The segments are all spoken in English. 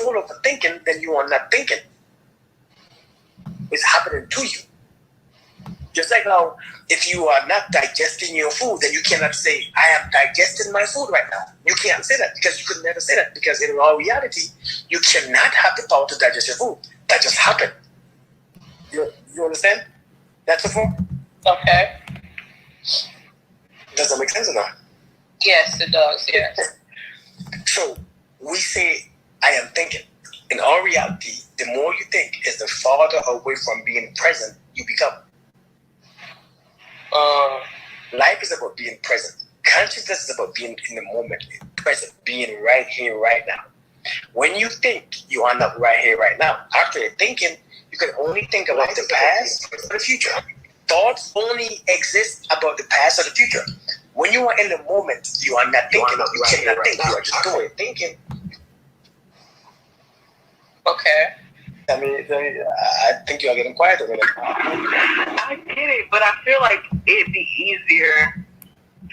control over thinking, then you are not thinking. It's happening to you. Just like now, if you are not digesting your food, then you cannot say, I am digesting my food right now. You can't say that because you could never say that, because in all reality, you cannot have the power to digest your food. That just happened. You understand? That's the form? Okay. Does that make sense or not? Yes, it does, yes. So, we say, I am thinking. In all reality, the more you think is the farther away from being present you become. Life is about being present. Consciousness is about being in the moment, present, being right here, right now. When you think, you are not right here, right now. After you're thinking, you can only think about the past or the future. Thoughts only exist about the past or the future. When you are in the moment, you are not thinking. You cannot think. You are just doing thinking. Okay. I mean, I think you are getting quiet a minute. I get it, but I feel like it'd be easier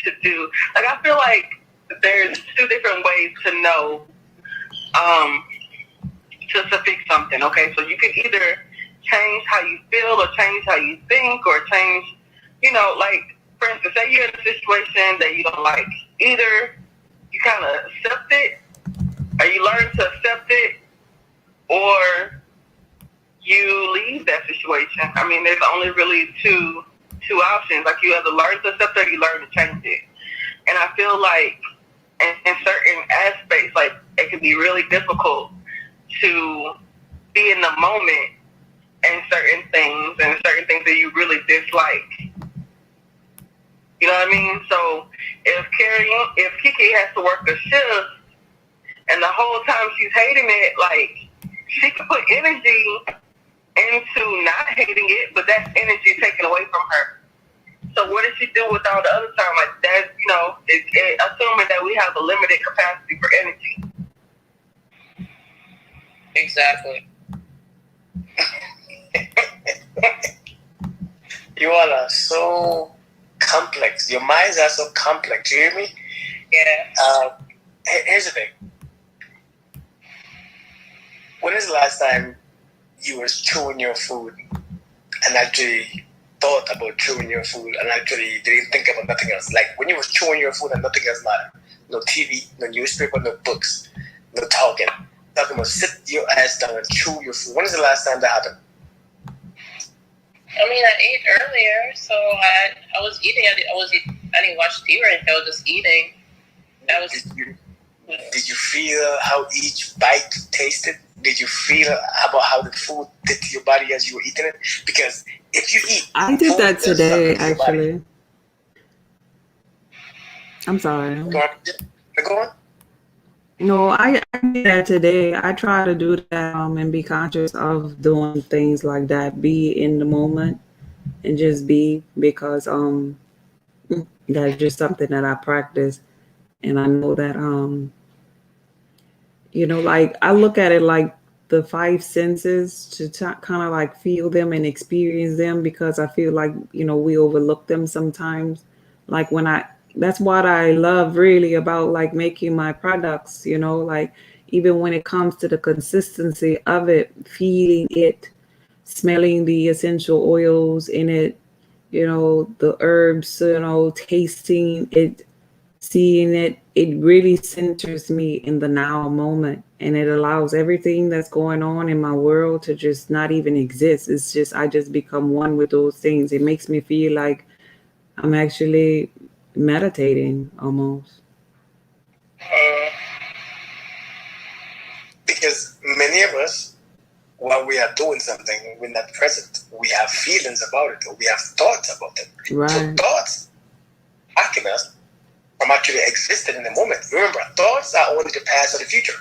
to do. Like, I feel like there's two different ways to know to fix something. Okay, so you can either change how you feel, or change how you think, or change, like, for instance, say you're in a situation that you don't like. Either you kind of accept it, or you learn to accept it, or you leave that situation. I mean, there's only really two options. Like, you either learn to accept it or you learn to change it. And I feel like in certain aspects, like, it can be really difficult to be in the moment and certain things that you really dislike. You know what I mean? So if Kiki has to work a shift and the whole time she's hating it, like, she can put energy into not hating it, but that's energy taken away from her. So what does she do with all the other time? Like, that's, assuming that we have a limited capacity for energy. Exactly. You all are so complex. Your minds are so complex. You hear me? Yeah. Here's the thing. When is the last time you were chewing your food and actually thought about chewing your food and actually didn't think about nothing else? Like, when you were chewing your food and nothing else mattered. No TV, no newspaper, no books, no talking. Talking about sit your ass down and chew your food. When is the last time that happened? I mean, I ate earlier, so I was eating. I didn't watch TV or anything. I was just eating. Did you feel how each bite tasted? Did you feel about how the food did to your body as you were eating it? Because if you eat, I did that today, actually. I'm sorry. Go on. No, I did that today. I try to do that and be conscious of doing things like that. Be in the moment and just be, because that's just something that I practice. And I know that like, I look at it like the five senses to kind of like feel them and experience them, because I feel like, we overlook them sometimes. Like, that's what I love really about like making my products, like, even when it comes to the consistency of it, feeling it, smelling the essential oils in it, the herbs, tasting it, seeing it, it really centers me in the now moment, and it allows everything that's going on in my world to just not even exist. It's just, I just become one with those things. It makes me feel like I'm actually meditating almost. Because many of us, while we are doing something, we're not present. We have feelings about it, or we have thoughts about it. Right. So thoughts blocking us from actually existing in the moment. Remember, thoughts are only the past or the future.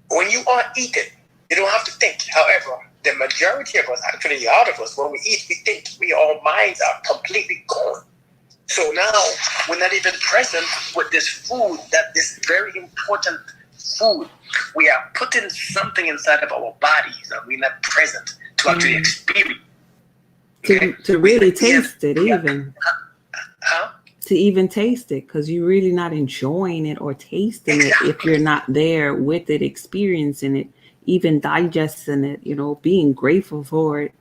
When you are eating, you don't have to think. However, the majority of us, actually all of us, when we eat, we think. Our minds are completely gone. So now we're not even present with this food, this very important food. We are putting something inside of our bodies, and we're not present to actually experience. To really taste it, even. Huh? to even taste it, because you're really not enjoying it or tasting it if you're not there with it, experiencing it, even digesting it, being grateful for it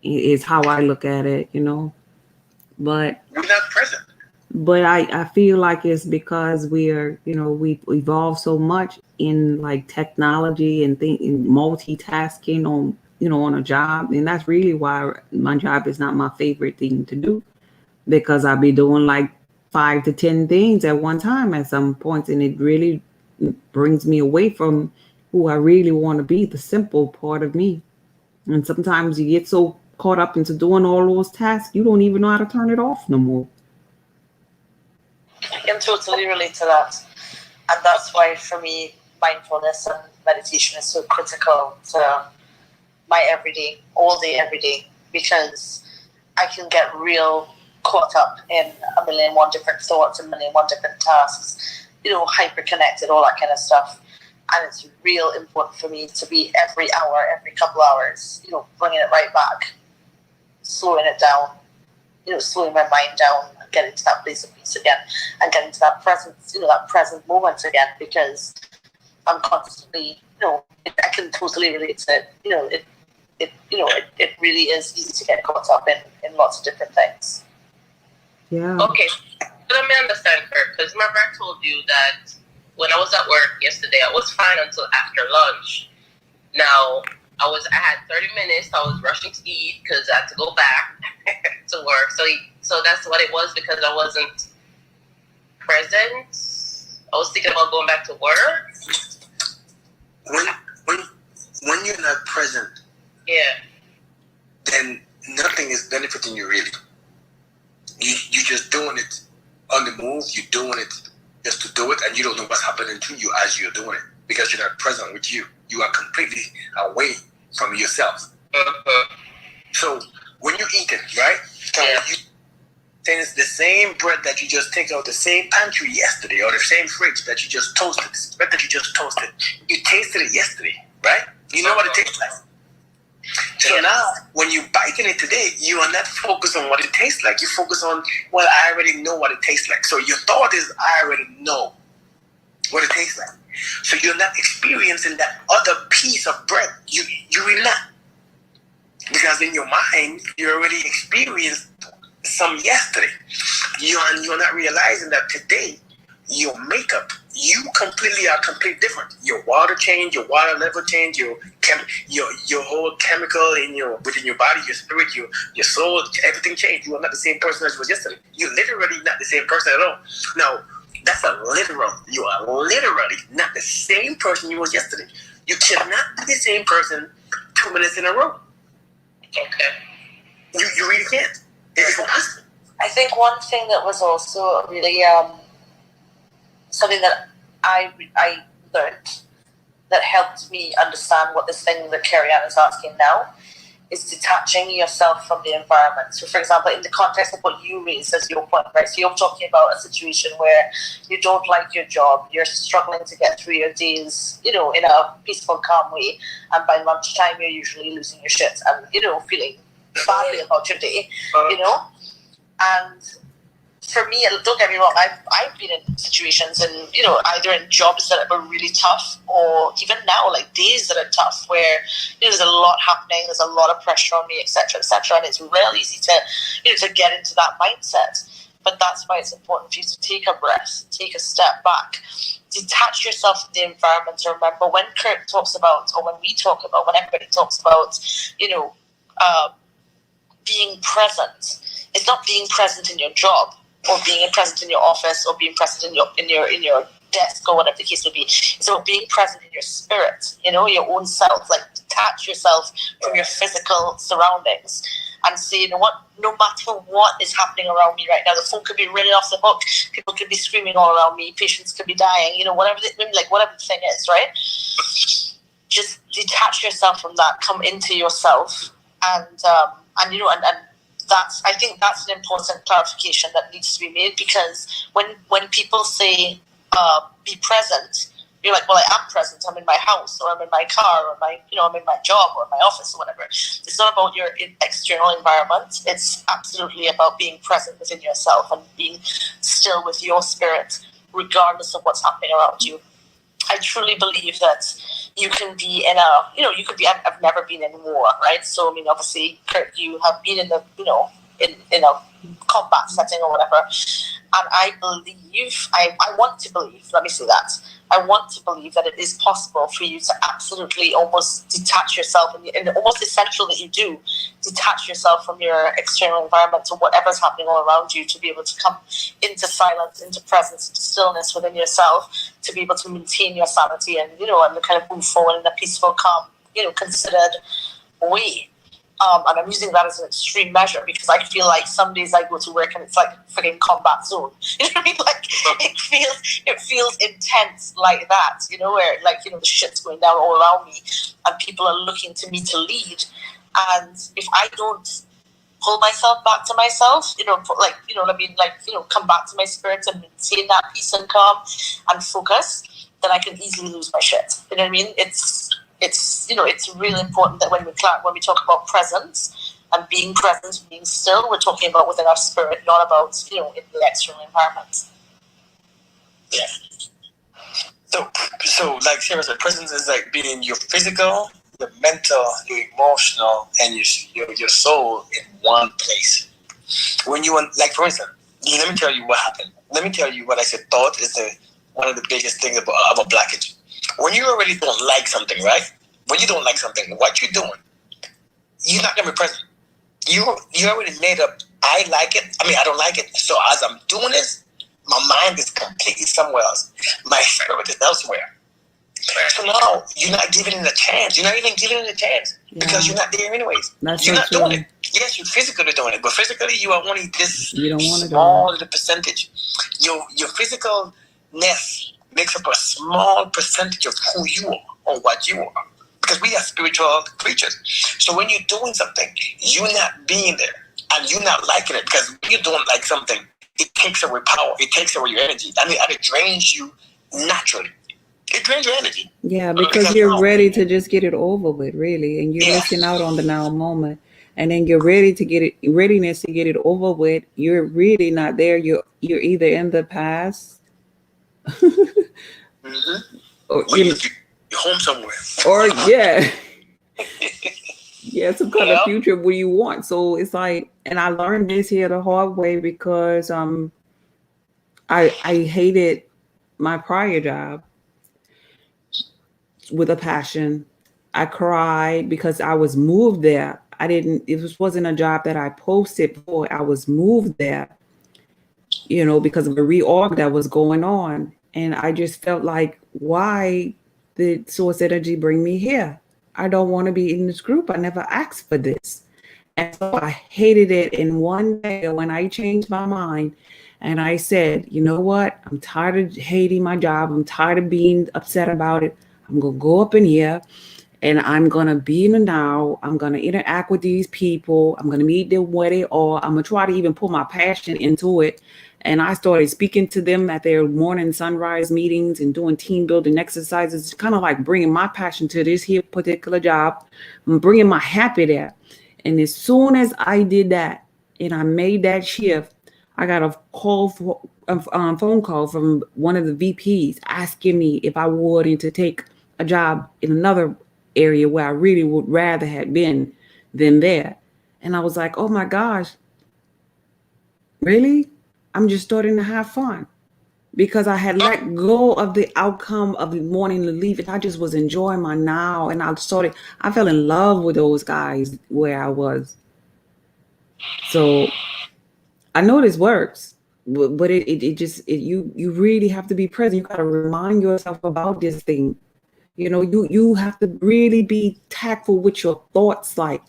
is how I look at it, but We're not present. I feel like it's because we've evolved so much in like technology and in multitasking on a job, and that's really why my job is not my favorite thing to do, because I'll be doing like 5 to 10 things at one time at some points, and it really brings me away from who I really want to be, the simple part of me. And sometimes you get so caught up into doing all those tasks, you don't even know how to turn it off no more. I can totally relate to that. And that's why, for me, mindfulness and meditation is so critical to my everyday, all day, every day, because I can get real caught up in a million and one different thoughts, a million and one different tasks, hyper connected, all that kind of stuff. And it's real important for me to be every hour, every couple hours, bringing it right back, slowing it down, slowing my mind down, and getting to that place of peace again, and getting to that present, that present moment again, because I'm constantly, I can totally relate to it. It really is easy to get caught up in lots of different things. Yeah. Okay, let me understand, Kurt, because remember I told you that when I was at work yesterday, I was fine until after lunch. Now, I had 30 minutes. I was rushing to eat because I had to go back to work. So that's what it was, because I wasn't present. I was thinking about going back to work. When you're not present, then nothing is benefiting you really. You're just doing it on the move. You're doing it just to do it, and you don't know what's happening to you as you're doing it, because you're not present with you. You are completely away from yourself. So when you eat it, right? Then it's the same bread that you just take out the same pantry yesterday, or the same fridge that you just toasted, this bread that you just toasted. You tasted it yesterday, right? You know what it tastes like. So now, when you bite in it today, you are not focused on what it tastes like. You focus on, well, I already know what it tastes like. So your thought is, I already know what it tastes like. So you're not experiencing that other piece of bread. You will not. Because in your mind, you already experienced some yesterday. You're not realizing that today, your makeup, you completely are completely different. Your water change, your water level change, your whole chemical within your body, your spirit, your soul, everything changed. You are not the same person as you was yesterday. You're literally not the same person at all. Now, that's a literal. You are literally not the same person you was yesterday. You cannot be the same person 2 minutes in a row. Okay. You really can't. It's impossible. I think one thing that was also really something that I learned that helped me understand what this thing that Carrie Ann is asking now is detaching yourself from the environment. So, for example, in the context of what you raised as your point, right? So you're talking about a situation where you don't like your job, you're struggling to get through your days, in a peaceful, calm way, and by lunchtime you're usually losing your shit and, feeling badly about your day, and for me, don't get me wrong, I've been in situations and, either in jobs that are really tough, or even now, like days that are tough, where there's a lot happening, there's a lot of pressure on me, etc., and it's real easy to, to get into that mindset. But that's why it's important for you to take a breath, take a step back, detach yourself from the environment. And remember, when Kurt talks about, or when we talk about, when everybody talks about, being present, it's not being present in your job, or being present in your office, or being present in your desk, or whatever the case may be. It's about being present in your spirit, your own self. Like, detach yourself from your physical surroundings and say, you know what, no matter what is happening around me right now, the phone could be ringing off the hook, people could be screaming all around me, patients could be dying, whatever the thing is, right? Just detach yourself from that, come into yourself, and I think that's an important clarification that needs to be made, because when people say be present, you're like, well, I am present. I'm in my house, or I'm in my car, or I'm in my job, or my office, or whatever. It's not about your external environment. It's absolutely about being present within yourself and being still with your spirit, regardless of what's happening around you. I truly believe that you can be in I've never been in war, right? So, I mean, obviously, Kurt, you have been in in a combat setting or whatever. And I believe, I want to believe, let me say that. I want to believe that it is possible for you to absolutely almost detach yourself, and almost essential that you do detach yourself from your external environment to whatever's happening all around you, to be able to come into silence, into presence, into stillness within yourself, to be able to maintain your sanity and kind of move forward in a peaceful, calm, considered way. And I'm using that as an extreme measure because I feel like some days I go to work and it's like a freaking combat zone. You know what I mean? Like it feels intense like that, where the shit's going down all around me and people are looking to me to lead. And if I don't pull myself back to myself, come back to my spirit and maintain that peace and calm and focus, then I can easily lose my shit. You know what I mean? It's really important that when we talk about presence and being present, being still, we're talking about within our spirit, not about in the external environment. Yeah. So like seriously, presence is like being your physical, your mental, your emotional, and your soul in one place. When you want, like for instance, let me tell you what happened. Let me tell you what I said. Thought is one of the biggest things about a blockage. When you already don't like something, right? When you don't like something, what you're doing, you're not gonna be present. You already made up. I like it. I mean, I don't like it. So as I'm doing this, my mind is completely somewhere else. My spirit is elsewhere. So now you're not giving it a chance. You're not even giving it a chance because you're not there anyways. You're not doing it. Yes, you're physically doing it, but physically you are only this small little percentage. Your physicalness makes up a small percentage of who you are or what you are. Because we are spiritual creatures. So when you're doing something, you're not being there and you're not liking it, because when you don't like something, it takes away power. It takes away your energy. I mean, and it drains you naturally. It drains your energy. Yeah, because you're ready to just get it over with, really, and you're missing out on the now moment. And then you're readiness to get it over with. You're really not there. You're either in the past, or you're home somewhere, or some kind of future where you want. So it's like, and I learned this here the hard way because I hated my prior job with a passion. I cried because I was moved there. It wasn't a job that I posted for. I was moved there, because of a reorg that was going on. And I just felt like, why did Source Energy bring me here? I don't want to be in this group. I never asked for this. And so I hated it. And one day when I changed my mind and I said, you know what? I'm tired of hating my job. I'm tired of being upset about it. I'm going to go up in here and I'm going to be in the now. I'm going to interact with these people. I'm going to meet them where they are. I'm going to try to even put my passion into it. And I started speaking to them at their morning sunrise meetings and doing team building exercises, kind of like bringing my passion to this here particular job. I'm bringing my happy there. And as soon as I did that and I made that shift, I got a phone call from one of the VPs asking me if I wanted to take a job in another area where I really would rather have been than there. And I was like, oh my gosh, really? I'm just starting to have fun, because I had let go of the outcome of the morning to leave, and I just was enjoying my now. And I fell in love with those guys where I was. So I know this works, but you really have to be present. You got to remind yourself about this thing. You have to really be tactful with your thoughts. Like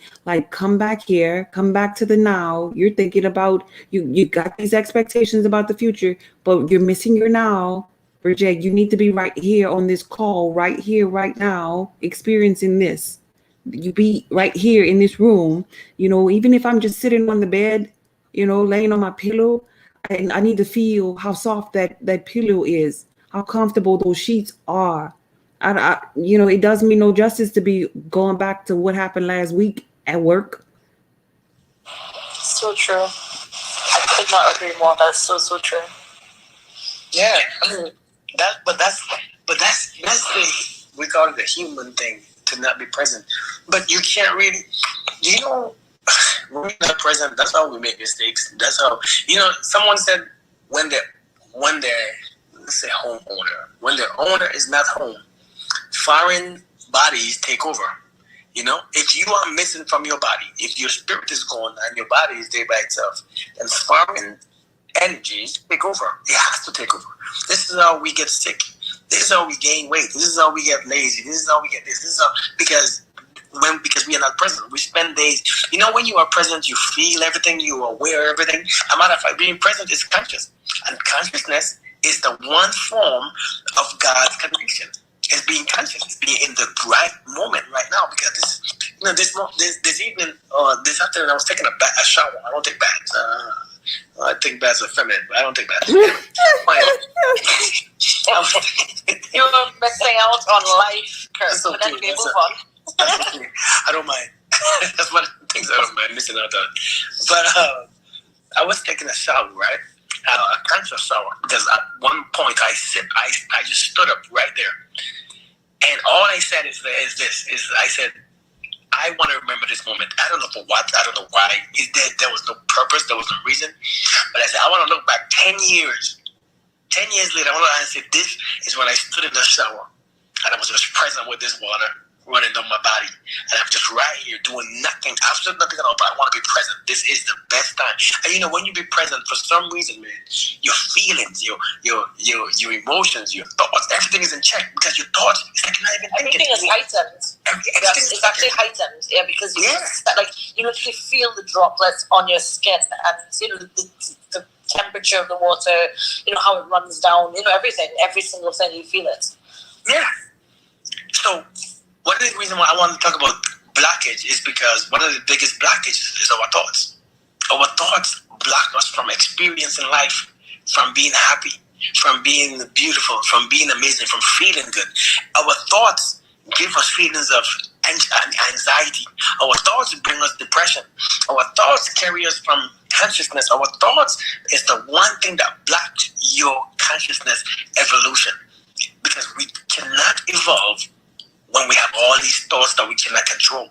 come back here, come back to the now. You're thinking about, you got these expectations about the future, but you're missing your now. Bridget, you need to be right here on this call, right here, right now, experiencing this. You be right here in this room. Even if I'm just sitting on the bed, laying on my pillow, I need to feel how soft that pillow is, how comfortable those sheets are. It does me no justice to be going back to what happened last week at work. So true. I could not agree more. That's so true. Yeah, I mean that's the, we call it a human thing to not be present. But you can't really, when we're not present. That's how we make mistakes. That's how Someone said when they're let's say homeowner, when the owner is not home, foreign bodies take over. If you are missing from your body, if your spirit is gone and your body is there by itself, then foreign energies take over. It has to take over. This is how we get sick. This is how we gain weight. This is how we get lazy. This is how we get this. This is how, because we are not present. We spend days. When you are present, you feel everything. You are aware of everything. A matter of fact, being present is conscious, and consciousness is the one form of God's connection. It's being conscious. It's being in the right moment right now. Because this evening, this afternoon, I was taking a shower. I don't take baths. I think baths are feminine, but I don't take baths. You're missing out on life, Kurt. That's okay. But anyway, move on. That's okay. I don't mind. That's one of the things I don't mind missing out on. But I was taking a shower, right? A conscious shower, because at one point I just stood up right there, and all I said is I said, I want to remember this moment. I don't know for what. I don't know why. There was no purpose. There was no reason. But I said, I want to look back 10 years. 10 years later, I said, this is when I stood in the shower, and I was just present with this water running down my body, and I'm just right here doing nothing, absolutely nothing at all, but I want to be present. This is the best time. And when you be present, for some reason, man, your feelings, your emotions, your thoughts, everything is in check, because your thoughts, it's like you're not even thinking. Everything is heightened. It's actually heightened, because you literally feel the droplets on your skin, and the temperature of the water, how it runs down, everything, every single thing, you feel it. Yeah. So one of the reasons why I want to talk about blockage is because one of the biggest blockages is our thoughts. Our thoughts block us from experiencing life, from being happy, from being beautiful, from being amazing, from feeling good. Our thoughts give us feelings of anxiety. Our thoughts bring us depression. Our thoughts carry us from consciousness. Our thoughts is the one thing that blocks your consciousness evolution, because we cannot evolve when we have all these thoughts that we cannot control.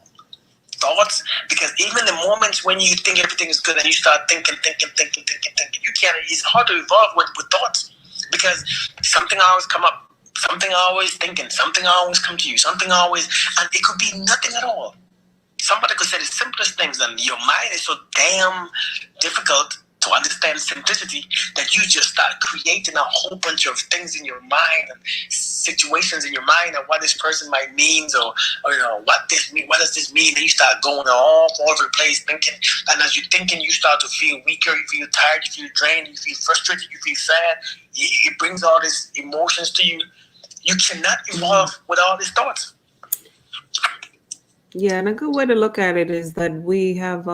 Thoughts, because even the moments when you think everything is good and you start thinking, you can't. It's hard to evolve with thoughts, because something always come up, something always thinking, something always come to you, something always, and it could be nothing at all. Somebody could say the simplest things, and your mind is so damn difficult to understand simplicity that you just start creating a whole bunch of things in your mind, and situations in your mind, and what this person might mean, or what does this mean, and you start going all over the place thinking, and as you're thinking, you start to feel weaker, you feel tired, you feel drained, you feel frustrated, you feel sad. It brings all these emotions to you. You cannot evolve with all these thoughts. Yeah, and a good way to look at it is that we have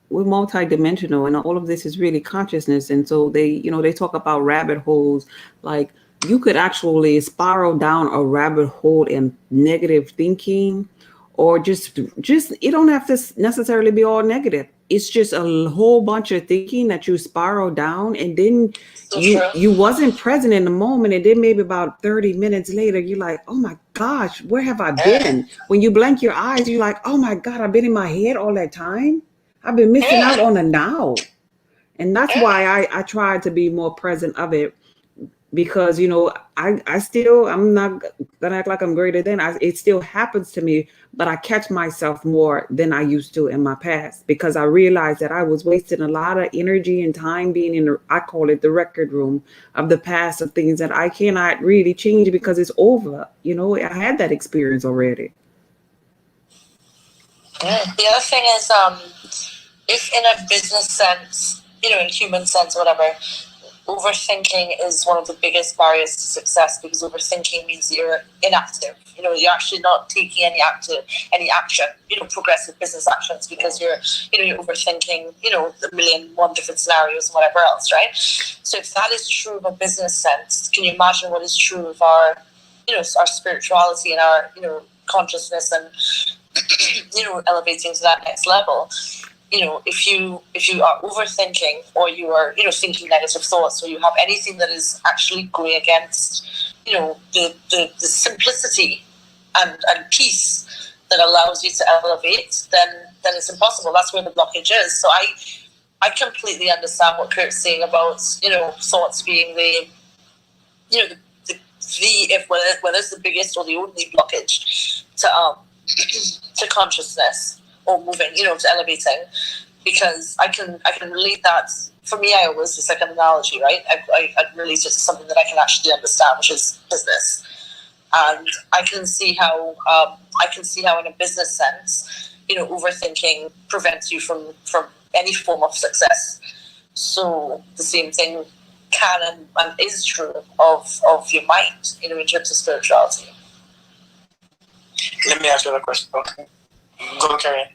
we're multidimensional, and all of this is really consciousness. And so they talk about rabbit holes. Like, you could actually spiral down a rabbit hole in negative thinking, or just it don't have to necessarily be all negative. It's just a whole bunch of thinking that you spiral down, and then you wasn't present in the moment, and then maybe about 30 minutes later, you're like, oh my gosh, where have I been? When you blink your eyes, you're like, oh my God, I've been in my head all that time. I've been missing out on the now. And that's why I try to be more present of it, because, I'm not gonna act like I'm greater than. It still happens to me, but I catch myself more than I used to in my past, because I realized that I was wasting a lot of energy and time being in I call it the record room of the past, of things that I cannot really change because it's over. I had that experience already. The other thing is, if in a business sense, in human sense, whatever, overthinking is one of the biggest barriers to success, because overthinking means you're inactive. You're actually not taking any action, progressive business actions, because you're overthinking, a million one different scenarios and whatever else, right? So if that is true of a business sense, can you imagine what is true of our, our spirituality and our, consciousness and, elevating to that next level? If you are overthinking, or you are, thinking negative thoughts, or you have anything that is actually going against, the simplicity and peace that allows you to elevate, then it's impossible. That's where the blockage is. So I completely understand what Kurt's saying about, thoughts being whether it's the biggest or the only blockage to consciousness, or moving, to elevating, because I can relate that. For me, it's like an analogy, right? I relate it to something that I can actually understand, which is business, and I can see how in a business sense, overthinking prevents you from any form of success. So the same thing can and is true of your mind, in terms of spirituality. Let me ask you a question. Okay. Go, Karen.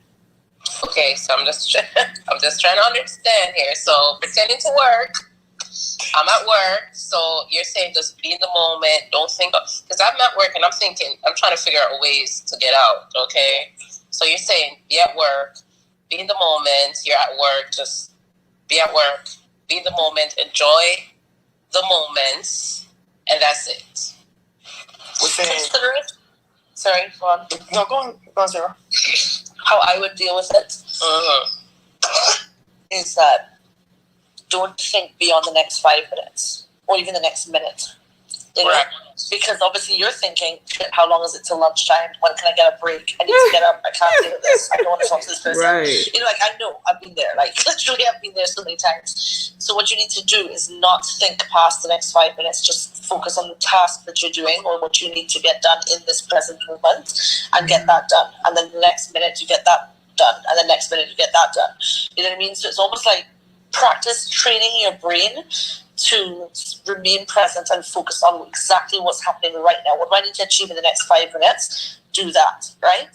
Okay, so I'm just trying to understand here. So pretending to work, I'm at work. So you're saying just be in the moment, don't think, because I'm at work and I'm thinking, I'm trying to figure out ways to get out. Okay, so you're saying be at work, be in the moment. You're at work, just be at work, be in the moment, enjoy the moments, and that's it. We're saying. Sorry, go on. No, go on, Sarah. How I would deal with it is that don't think beyond the next 5 minutes or even the next minute. Right. Because obviously you're thinking, how long is it till lunchtime? When can I get a break? I need to get up. I can't deal with this. I don't want to talk to this person. Right. I know. I've been there. Literally, I've been there so many times. So what you need to do is not think past the next 5 minutes. Just focus on the task that you're doing, or what you need to get done in this present moment, and get that done. And then the next minute you get that done, and the next minute you get that done. You know what I mean? So it's almost like practice training your brain to remain present and focus on exactly what's happening right now. What do I need to achieve in the next 5 minutes? Do that, right?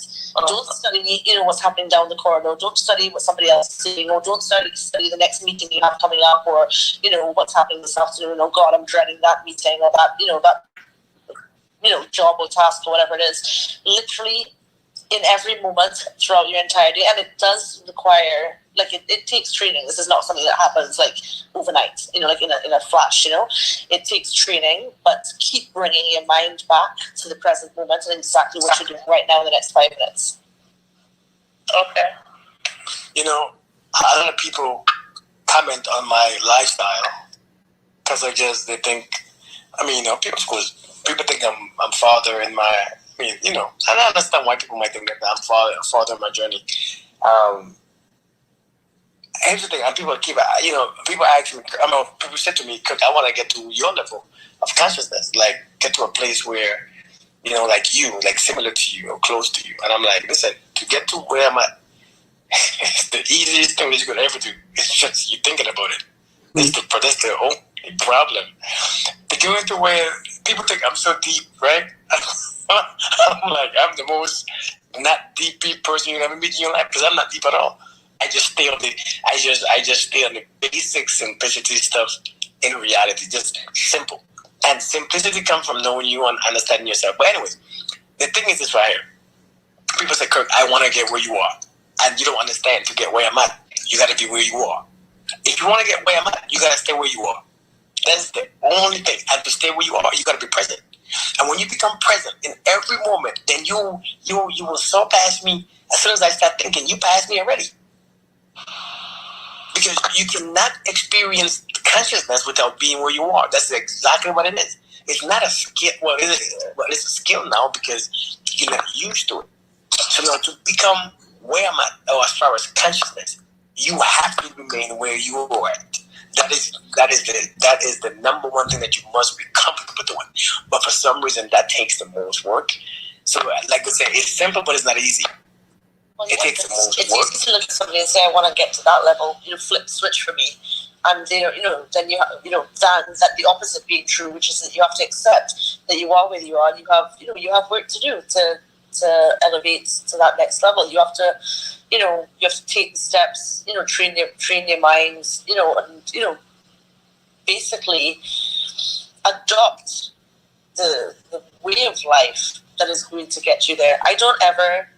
Don't study, what's happening down the corridor. Don't study what somebody else is saying, or don't study the next meeting you have coming up, or what's happening this afternoon. Oh God, I'm dreading that meeting, or that job or task or whatever it is. Literally, in every moment throughout your entire day, and it does require. It takes training. This is not something that happens overnight, in a flash, It takes training, but keep bringing your mind back to the present moment and exactly what you're doing right now in the next 5 minutes. Okay. A lot of people comment on my lifestyle because they think, people think I'm father in my, and I understand why people might think that I'm father in my journey. Here's the thing, and people ask me, people said to me, Kirk, I want to get to your level of consciousness, get to a place where, similar to you or close to you. And I'm like, listen, to get to where I'm at, it's the easiest thing that you could ever do. It's just you thinking about it. That's the only problem. To go into where people think I'm so deep, right? I'm I'm the most not deep person you'll ever meet in your life, because I'm not deep at all. I just stay on the basic simplicity stuff in reality, just simple. And simplicity comes from knowing you and understanding yourself. But anyways, the thing is this right here. People say, Kirk, I want to get where you are. And you don't understand. To get where I'm at, you got to be where you are. If you want to get where I'm at, you got to stay where you are. That's the only thing. And to stay where you are, you got to be present. And when you become present in every moment, then you will surpass me. As soon as I start thinking, you passed me already. Because you cannot experience consciousness without being where you are. That's exactly what it is. It's not a skill. Well, it's a skill now because you're not used to it. So now to become where I'm at, or as far as consciousness, you have to remain where you are at. That is the number one thing that you must be comfortable doing. But for some reason, that takes the most work. So, like I said, it's simple, but it's not easy. It takes the most work. It's easy to look at somebody and say, I want to get to that level. Flip switch for me. and then that the opposite being true, which is that you have to accept that you are where you are, and you have work to do to elevate to that next level. You have to take the steps, train your minds, and basically adopt the way of life that is going to get you there. I don't ever.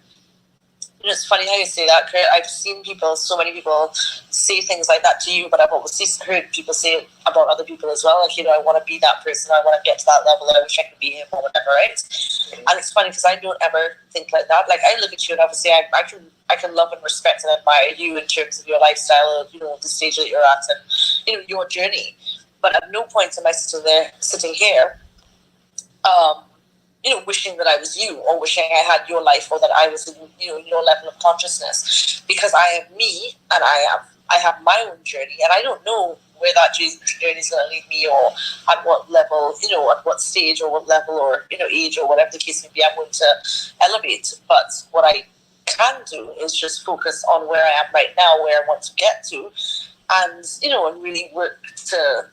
It's funny how you say that, Kurt. I've seen so many people say things like that to you, but I've always heard people say it about other people as well. Like, I want to be that person. I want to get to that level. I wish I could be him or whatever, right? And it's funny because I don't ever think like that. Like, I look at you and obviously I can love and respect and admire you in terms of your lifestyle, the stage that you're at and, your journey. But at no point am I sitting here, wishing that I was you or wishing I had your life or that I was in, your level of consciousness, because I am me and I have my own journey, and I don't know where that journey is going to lead me or at what level, at what stage or what level or, age or whatever the case may be I'm going to elevate. But what I can do is just focus on where I am right now, where I want to get to, and, and really work to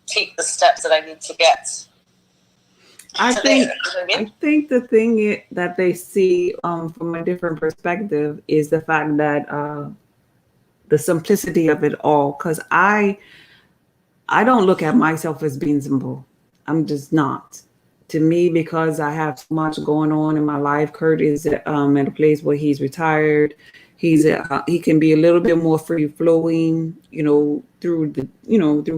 take the steps that I need to get. I think the thing that they see from a different perspective is the fact that the simplicity of it all. Because I don't look at myself as being simple. I'm just not. To me, because I have so much going on in my life. Kurt is at a place where he's retired. He can be a little bit more free flowing, through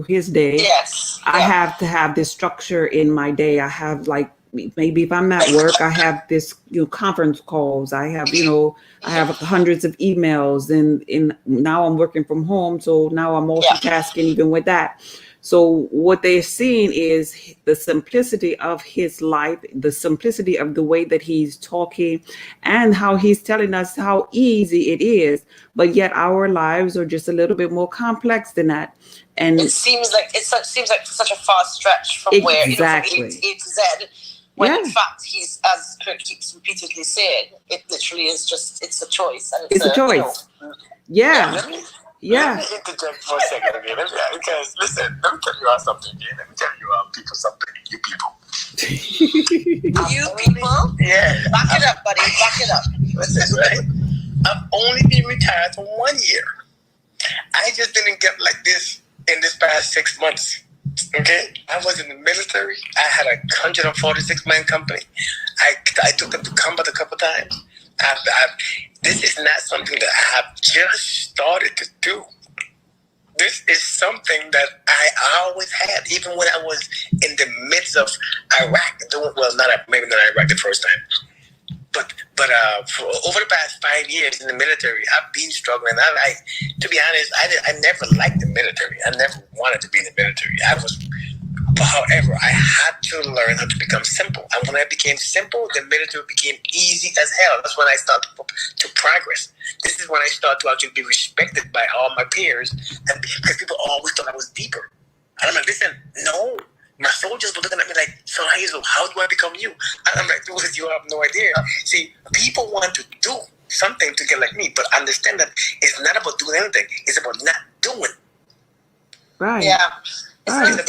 his day. Yes. I have to have this structure in my day. I have, like, maybe if I'm at work, I have this, conference calls. I have, I have hundreds of emails, and now I'm working from home. So now I'm multitasking even with that. So what they're seeing is the simplicity of his life, the simplicity of the way that he's talking, and how he's telling us how easy it is. But yet our lives are just a little bit more complex than that. And it seems like such a far stretch from where, from A to Z. When in fact, he's, as Kurt keeps repeatedly saying, it literally is just, it's a choice. And it's a choice. Yeah. Let me interject for a second, okay? Because listen, let me tell you something, okay? Let me tell you people something. You people. You people? Yeah. Back it up, buddy. Back it up. Listen, right? I've only been retired for 1 year. I just didn't get like this in this past 6 months. Okay? I was in the military. I had a 146-man company. I took them to combat a couple times. This is not something that I have just started to do. This is something that I always had, even when I was in the midst of Iraq. Maybe not Iraq the first time, but for over the past 5 years in the military, I've been struggling. To be honest, I never liked the military. I never wanted to be in the military. However, I had to learn how to become simple. And when I became simple, the military became easy as hell. That's when I started to progress. This is when I started to actually be respected by all my peers, and because people always thought I was deeper. And I'm like, listen, no. My soldiers were looking at me like, so Hazel, how do I become you? And I'm like, dude, you have no idea. See, people want to do something to get like me, but understand that it's not about doing anything. It's about not doing. Right. Yeah. It's not a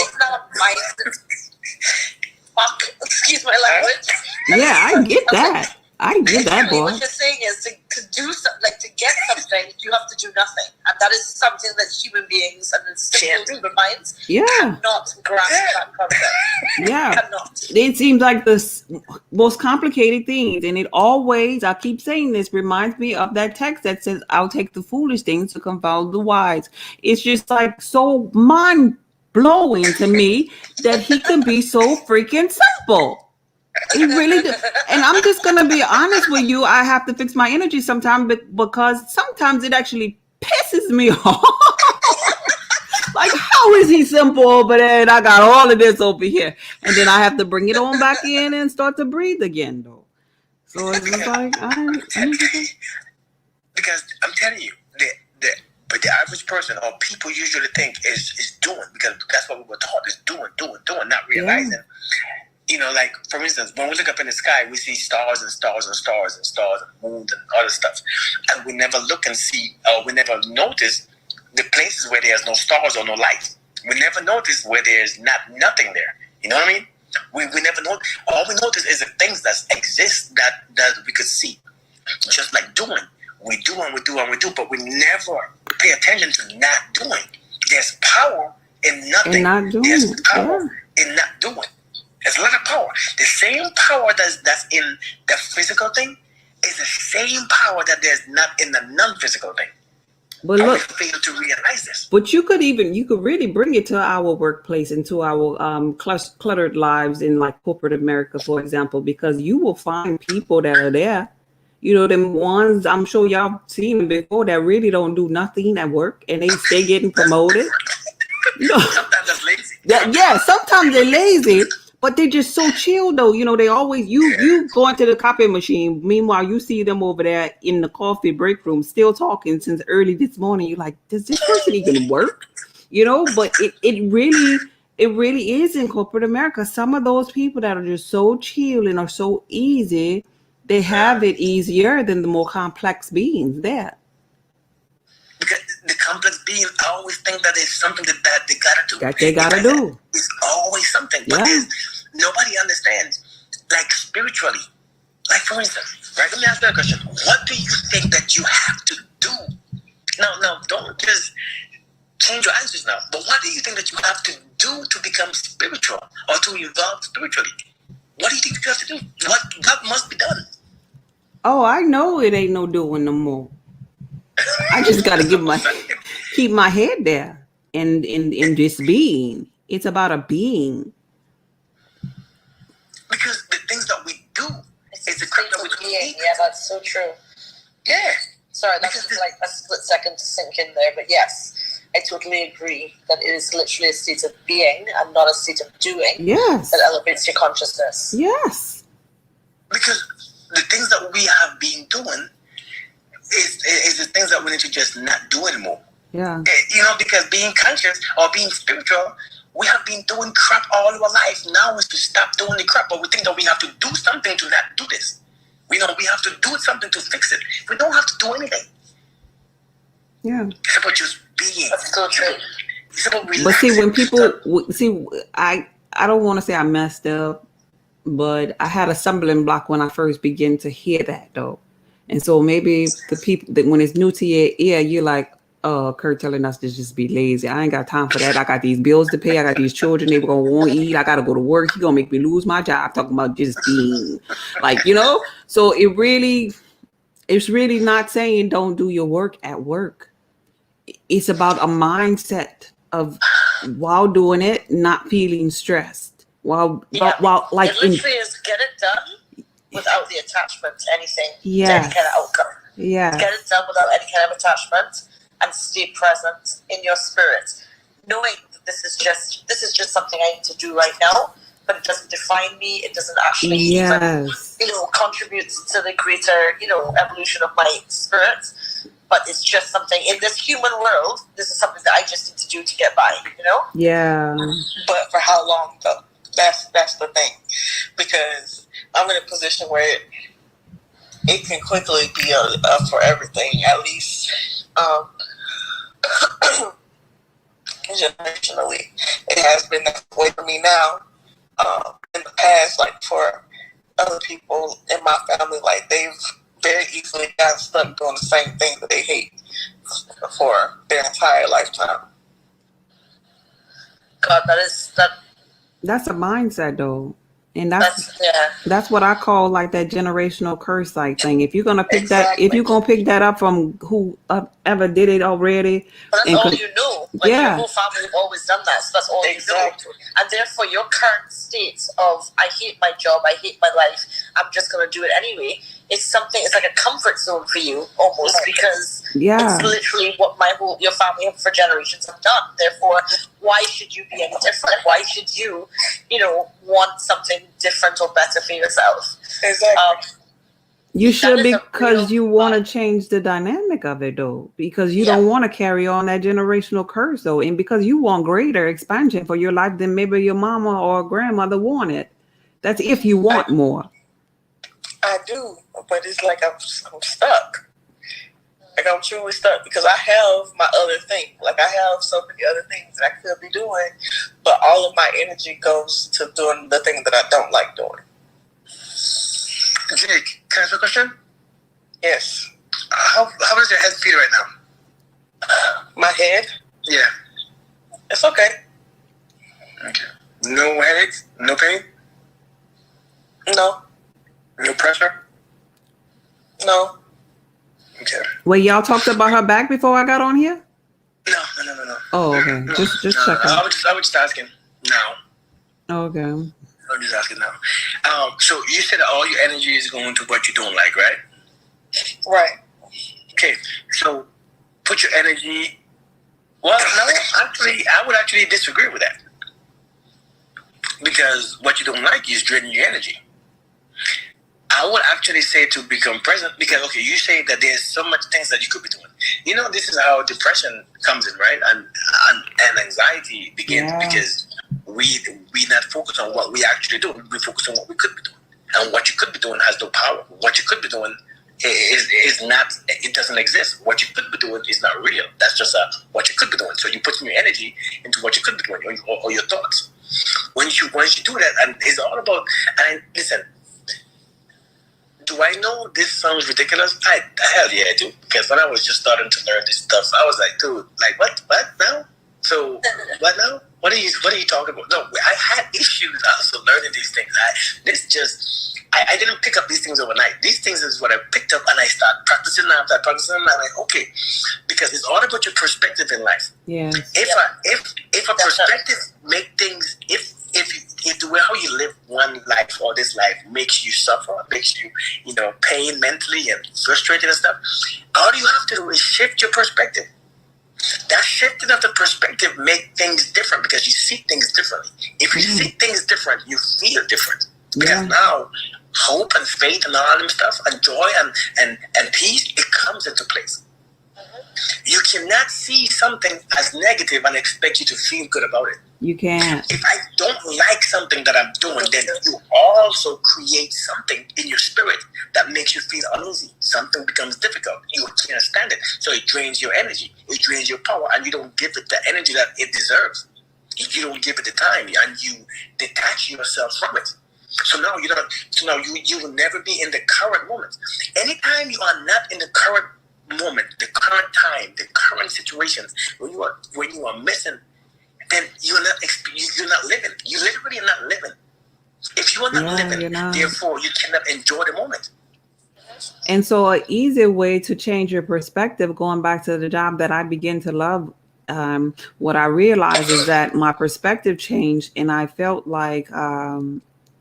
mindset. Fuck. Excuse my language. Yeah, I get that. I get that, boy. What you're saying is to do something, like to get something, you have to do nothing, and that is something that human beings and simple human minds cannot grasp that concept. Yeah, cannot. It seems like the most complicated things, and it always, I keep saying this, reminds me of that text that says, "I'll take the foolish things to confound the wise." It's just like so mind-blowing to me that he can be so freaking simple. He really do. And I'm just gonna be honest with you. I have to fix my energy sometimes, but because sometimes it actually pisses me off. Like, how is he simple over there and I got all of this over here? And then I have to bring it on back in and start to breathe again, though. So it's just like, because I'm telling you, but the average person or people usually think is doing, because that's what we were taught, is doing, not realizing. You know, like, for instance, when we look up in the sky, we see stars and stars and moons and other stuff. And we never look and see, or we never notice the places where there's no stars or no light. We never notice where there's nothing there. You know what I mean? We never know. All we notice is the things that exist that we could see. Just like doing. We do and we do and we do, but we never pay attention to not doing. There's power in nothing. And not doing. There's power in not doing. There's a lot of power. The same power that's in the physical thing is the same power that there's not in the non-physical thing. But look, we fail to realize this. But you could really bring it to our workplace and to our cluttered lives in like corporate America, for example, because you will find people that are there. You know, them ones, I'm sure y'all seen them before, that really don't do nothing at work and they stay getting promoted. You know, sometimes that's lazy. Sometimes they're lazy, but they're just so chill though. You know, they always, you go into the copy machine. Meanwhile, you see them over there in the coffee break room still talking since early this morning. You're like, does this person even work? You know, but it really is in corporate America. Some of those people that are just so chill and are so easy, they have it easier than the more complex beings there. Because the complex being, I always think that it's something that they gotta do. That they gotta do. It's always something. But nobody understands, like spiritually. Like for instance, right? Let me ask you a question. What do you think that you have to do? No, don't just change your answers now. But what do you think that you have to do to become spiritual or to evolve spiritually? What do you think you have to do? What must be done? Oh, I know it ain't no doing no more. I just got to keep my head there and just being. It's about a being. Because the things that we do is the crap that we do. Yeah, that's so true. Yeah. Sorry, that's just like a split second to sink in there, but yes, I totally agree that it is literally a state of being and not a state of doing. Yes. That elevates your consciousness. Yes. Because the things that we have been doing is the things that we need to just not do anymore. Yeah. You know, because being conscious or being spiritual, we have been doing crap all our life. Now is to stop doing the crap, but we think that we have to do something to not do this. We know we have to do something to fix it. We don't have to do anything. Yeah. It's about just being. That's so true. It's about relaxing. But see, when people I don't want to say I messed up, but I had a stumbling block when I first began to hear that though. And so maybe the people that when it's new to your ear, you're like, oh, Kurt telling us to just be lazy. I ain't got time for that. I got these bills to pay. I got these children. They were going to want to eat. I got to go to work. He going to make me lose my job. Talking about just being like, you know, so it's really not saying don't do your work at work. It's about a mindset of while doing it, not feeling stressed. While like it literally is get it done without the attachment to anything, to any Yes. kind of outcome. Yeah. Get it done without any kind of attachment and stay present in your spirit, knowing that this is just something I need to do right now, but it doesn't define me. It doesn't actually even, contribute to the greater, evolution of my spirit. But it's just something in this human world. This is something that I just need to do to get by, Yeah. But for how long though? That's the thing, because I'm in a position where it can quickly be a for everything. At least generationally, it has been that way for me now. In the past, like for other people in my family, like they've very easily gotten stuck doing the same thing that they hate for their entire lifetime. God, That's a mindset though. And that's what I call like that generational curse like thing. If you're gonna pick that up from who ever did it already, but that's all you know. Like your whole family have always done that, so that's all you know. And therefore, your current state of I hate my job, I hate my life, I'm just gonna do it anyway. It's like a comfort zone for you almost, because it's literally what your family for generations have done. Therefore, why should you be any different? Why should you, want something different or better for yourself? Exactly. You should, because you want to change the dynamic of it though, because you don't want to carry on that generational curse though, and because you want greater expansion for your life than maybe your mama or grandmother wanted. That's if you want more. I do, but it's like I'm stuck. Like I'm truly stuck because I have my other thing. Like I have so many other things that I could be doing, but all of my energy goes to doing the thing that I don't like doing. Jake, can I ask you a question? Yes. How does your head feel right now? My head? Yeah. It's okay. Okay. No headaches? No pain? No. No pressure? No. Okay. Wait, y'all talked about her back before I got on here? No. Oh, okay. No, Just no, checking. I was just asking now. Okay. I'm just asking now. So you said that all your energy is going to what you don't like, right? Right. Okay. So put your energy. Well, no, actually, I would actually disagree with that because what you don't like is draining your energy. I would actually say to become present because, okay, you say that there's so much things that you could be doing. You know, this is how depression comes in, right? And anxiety begins because we not focus on what we actually do. We focus on what we could be doing. And what you could be doing has no power. What you could be doing is not, it doesn't exist. What you could be doing is not real. That's just what you could be doing. So you put your energy into what you could be doing or your thoughts. Once you do that, and it's all about, and listen, do I know this sounds ridiculous? Hell yeah, I do. Because when I was just starting to learn this stuff, I was like, dude, like what now? So what now? What are you talking about? No, I had issues also learning these things. I didn't pick up these things overnight. These things is what I picked up and I started practicing now. I'm like, okay, because it's all about your perspective in life. Yes. If a perspective make things, if the way how you live one life or this life makes you suffer, makes you, pain mentally and frustrated and stuff, all you have to do is shift your perspective. That shifting of the perspective make things different because you see things differently. If you see things different, you feel different. Because now hope and faith and all them stuff and joy and peace, it comes into place. You cannot see something as negative and expect you to feel good about it. You can't. If I don't like something that I'm doing, then you also create something in your spirit that makes you feel uneasy. Something becomes difficult. You can't stand it. So it drains your energy. It drains your power, and you don't give it the energy that it deserves. You don't give it the time, and you detach yourself from it. So now you will never be in the current moment. Anytime you are not in the current moment, the current time, the current situations, when you are missing, then you're not living. You literally are not living. If you are not living, therefore you cannot enjoy the moment. And so an easy way to change your perspective, going back to the job that I begin to love, what I realized is that my perspective changed and I felt like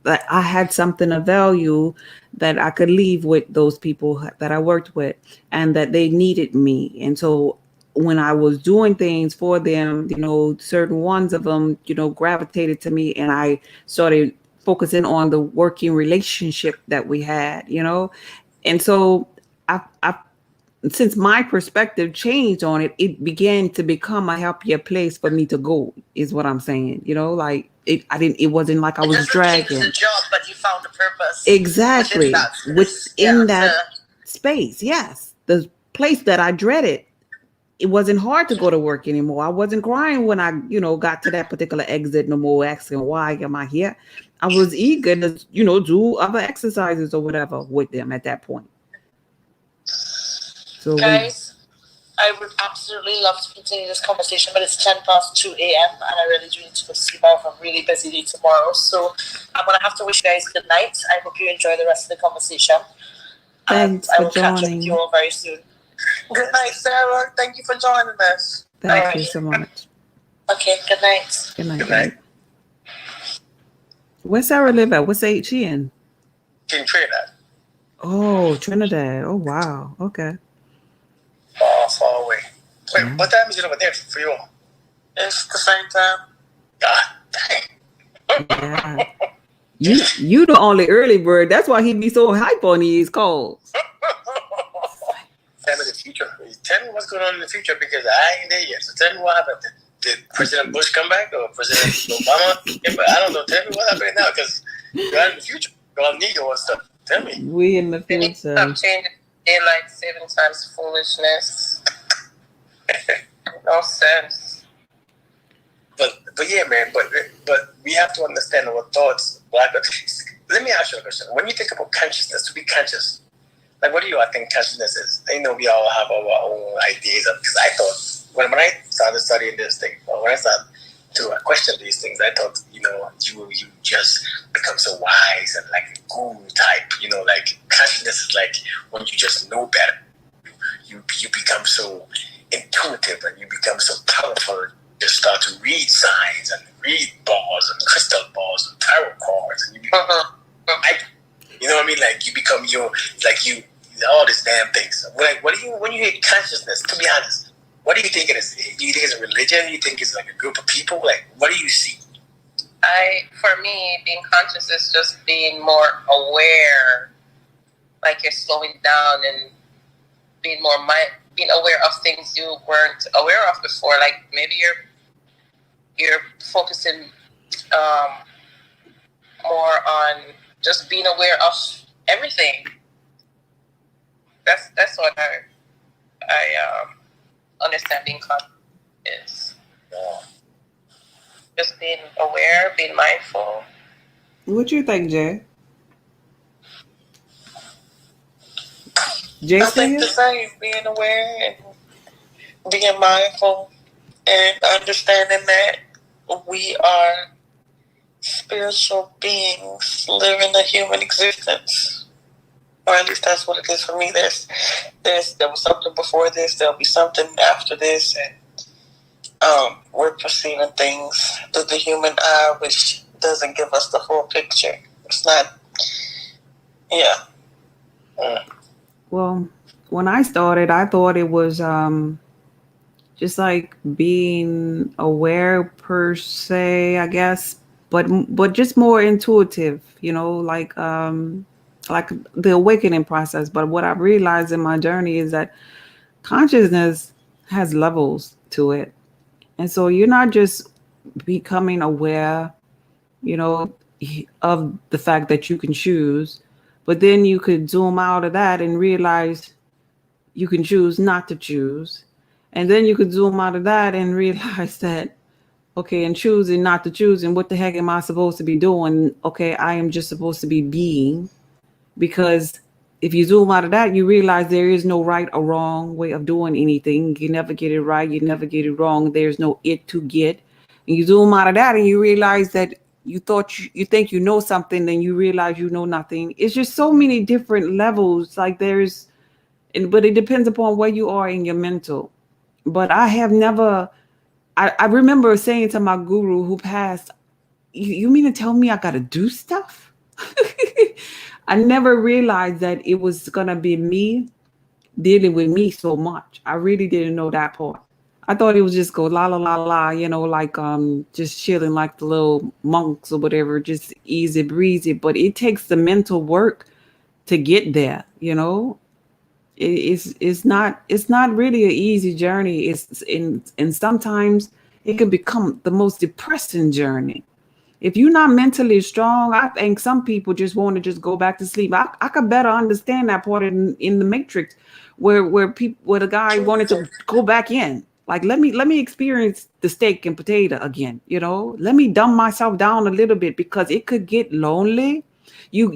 that I had something of value that I could leave with those people that I worked with and that they needed me. And so when I was doing things for them, certain ones of them, gravitated to me and I started focusing on the working relationship that we had, And so I since my perspective changed on it, it began to become a happier place for me to go, is what I'm saying. It wasn't like I was dragging. The job, but you found a purpose. Exactly. Within that space. Yes. The place that I dreaded. It wasn't hard to go to work anymore. I wasn't crying when I, got to that particular exit no more, asking why am I here? I was eager to, do other exercises or whatever with them at that point. So guys, I would absolutely love to continue this conversation, but it's 10 past 2 a.m. and I really do need to go sleep. I have a really busy day tomorrow. So I'm going to have to wish you guys good night. I hope you enjoy the rest of the conversation. Thanks I for will catch up joining. with you all very soon. Good night, Sarah. Thank you for joining us. Thank you so much. Okay, good night. Good night. Good night. Where Sarah live at? What state she in? In Trinidad. Oh, Trinidad. Oh, wow. Okay. Far away. Wait, what time is it over there for you all? It's the same time. God dang. Yeah. You the only early bird. That's why he be so hype on these calls. Tell me the future. Tell me what's going on in the future because I ain't there yet. So tell me what happened. Did President Bush come back or President Obama? I don't know. Tell me what happened now because you're in the future. You're on need or stuff. Tell me. We in the future. Stop changing daylight saving time's foolishness. No sense. But yeah, man. But we have to understand our thoughts. Let me ask you a question. When you think about consciousness, to be conscious, like what do you think consciousness is? I know we all have our own ideas of, because I thought when I started studying this thing, or when I started to question these things, I thought, you just become so wise and like a guru type, like consciousness is like when you just know better. You become so intuitive and you become so powerful. You just start to read signs and read balls and crystal balls and tarot cards, and you become you know what I mean? Like you become all these damn things. Like, when you hear consciousness? To be honest, what do you think it is? Do you think it's a religion? Do you think it's like a group of people? Like, what do you see? For me, being conscious is just being more aware. Like you're slowing down and being aware of things you weren't aware of before. Like maybe you're focusing more on just being aware of everything. That's what I understand being conscious is. Just being aware, being mindful. What do you think, Jay? Jay, I think the same. Being aware and being mindful and understanding that we are spiritual beings living a human existence. Or at least that's what it is for me. There was something before this, there'll be something after this, and we're perceiving things through the human eye, which doesn't give us the full picture. It's not, Well, when I started, I thought it was just like being aware per se, I guess, but just more intuitive, like the awakening process. But what I've realized in my journey is that consciousness has levels to it. And so you're not just becoming aware, of the fact that you can choose, but then you could zoom out of that and realize you can choose not to choose. And then you could zoom out of that and realize that, okay, and choosing not to choose, and what the heck am I supposed to be doing? Okay, I am just supposed to be being. Because if you zoom out of that, you realize there is no right or wrong way of doing anything. You never get it right. You never get it wrong. There's no it to get. And you zoom out of that and you realize that you think you know something, then you realize you know nothing. It's just so many different levels. Like but it depends upon where you are in your mental. But I have never, I remember saying to my guru who passed, you mean to tell me I got to do stuff? I never realized that it was going to be me dealing with me so much. I really didn't know that part. I thought it was just go la la la la, like just chilling like the little monks or whatever, just easy breezy. But it takes the mental work to get there, It's not really an easy journey. And sometimes it can become the most depressing journey. If you're not mentally strong, I think some people just want to just go back to sleep. I could better understand that part in the Matrix, where the guy wanted to go back in. Like, let me experience the steak and potato again. Let me dumb myself down a little bit, because it could get lonely. You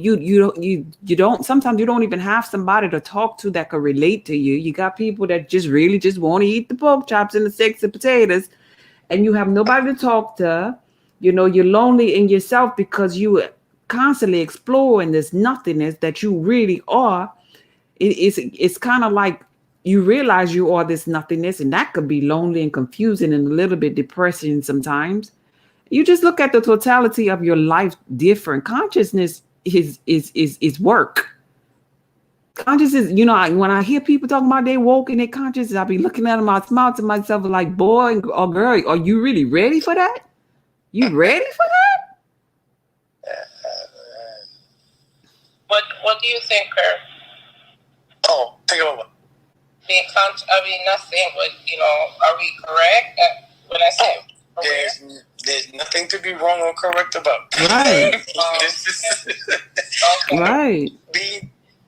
don't. Sometimes you don't even have somebody to talk to that could relate to you. You got people that just really just want to eat the pork chops and the steaks and potatoes, and you have nobody to talk to. You're lonely in yourself because you constantly exploring this nothingness that you really are. It's kind of like you realize you are this nothingness, and that could be lonely and confusing and a little bit depressing sometimes. You just look at the totality of your life different. Consciousness is work. Consciousness, when I hear people talking about they woke and they conscious, I'll be looking at them, I smile to myself like, boy or girl, are you really ready for that? You ready for that? What do you think, Kurt? Oh, think about what? Being conscious, nothing, but, are we correct when I say There's nothing to be wrong or correct about. Right. This is okay. Right.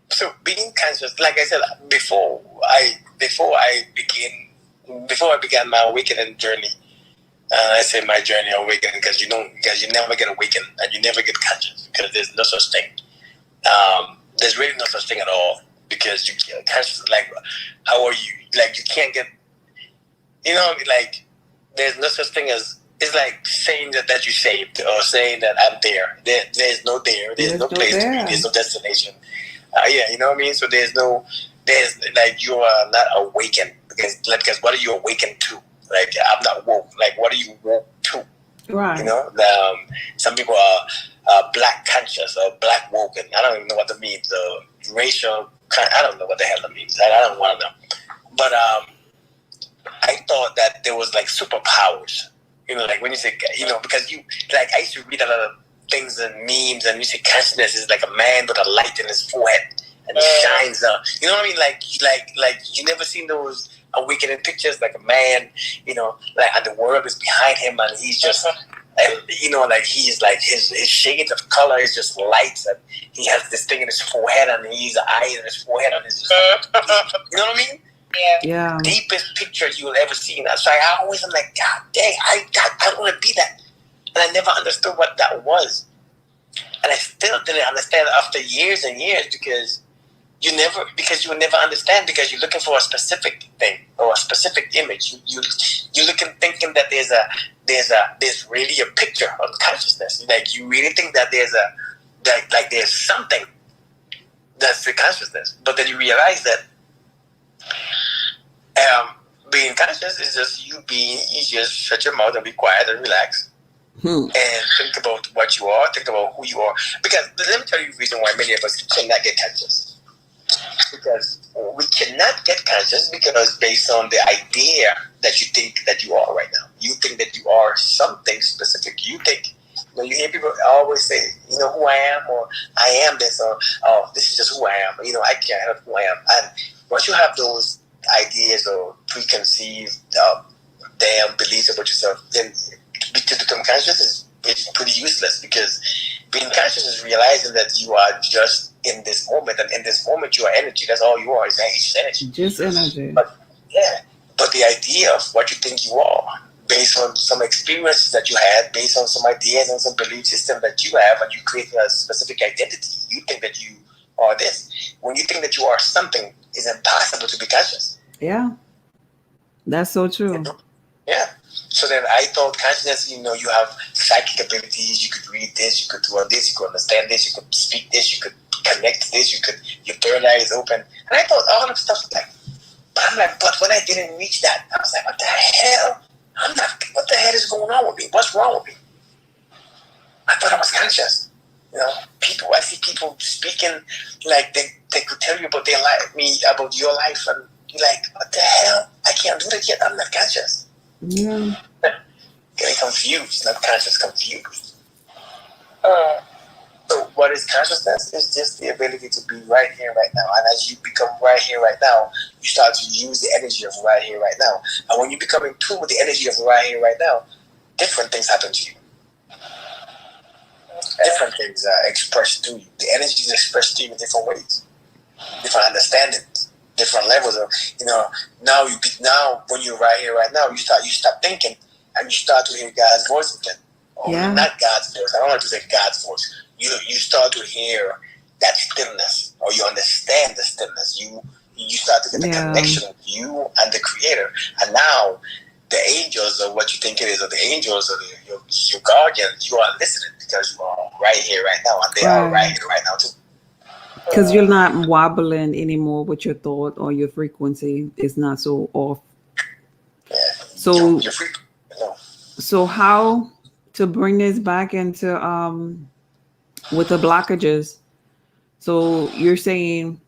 So being conscious, like I said before I began my awakening journey. I say my journey awakening because you never get awakened and you never get conscious because there's no such thing. There's really no such thing at all because you can't conscious. Like, how are you? Like, you can't get. Like, there's no such thing as. It's like saying that you're saved or saying that I'm there. There's no there. There's no place to be. There's no destination. Yeah, you know what I mean? So there's like, you are not awakened because what are you awakened to? Like, I'm not woke. Like, what are you woke to? Right. Some people are black conscious or black woken. I don't even know what that means. Racial, I don't know what the hell that means. I don't want to know. But I thought that there was like superpowers. Like when you say, because I used to read a lot of things and memes, and you say consciousness is like a man with a light in his forehead and he shines up. You know what I mean? Like you never seen those awakening pictures, like a man, and the world is behind him, and he's just, like he's like his shades of color is just lights, and he has this thing in his forehead, and he's eyes in his forehead, and it's just, you know what I mean? Yeah. Deepest picture you will ever see. So I always am like, God dang, I want to be that. And I never understood what that was. And I still didn't understand after years and years because you will never understand because you're looking for a specific thing or a specific image. You're looking thinking that there's really a picture of consciousness. Like you really think that there's something that's the consciousness. But then you realize that being conscious is just you just shut your mouth and be quiet and relax. And think about what you are, think about who you are. Because let me tell you the reason why many of us cannot get conscious. Because we cannot get conscious because based on the idea that you think that you are right now. You think that you are something specific. You think, you hear people always say, who I am, or I am this, or this is just who I am. I can't help who I am. And once you have those ideas or preconceived damn beliefs about yourself, then to become conscious is pretty useless because being conscious is realizing that you are just in this moment, and in this moment you are energy. That's all you are, is just energy. Just energy. But the idea of what you think you are, based on some experiences that you had, based on some ideas and some belief system that you have, and you create a specific identity, you think that you are this. When you think that you are something, it's impossible to be conscious. Yeah. That's so true. Yeah. So then I thought consciousness, you have psychic abilities, you could read this, you could do this, you could understand this, you could speak this, you could connect to this, your third eye is open. And I thought all of stuff but when I didn't reach that, I was like, what the hell? What the hell is going on with me? What's wrong with me? I thought I was conscious. I see people speaking like they could tell you about their life, about your life, and you're like, what the hell? I can't do that yet. I'm not conscious. Yeah. Getting confused, not conscious, confused. So what is consciousness? It's just the ability to be right here, right now. And as you become right here, right now, you start to use the energy of right here, right now. And when you become in tune with the energy of right here, right now, different things happen to you. Different things are expressed to you. The energy is expressed to you in different ways, different understandings, different levels of. Now when you're right here, right now, you stop thinking, and you start to hear God's voice again. Or not God's voice. I don't want to say God's voice. You start to hear that stillness, or you understand the stillness. You start to get the connection of you and the Creator, and now the angels, or what you think it is, or the angels, or your guardians, you are listening because you are right here, right now, and they are right here, right now too. Because you're not wobbling anymore with your thought, or your frequency is not so off. Yeah. So, you're free. So how to bring this back into with the blockages? So you're saying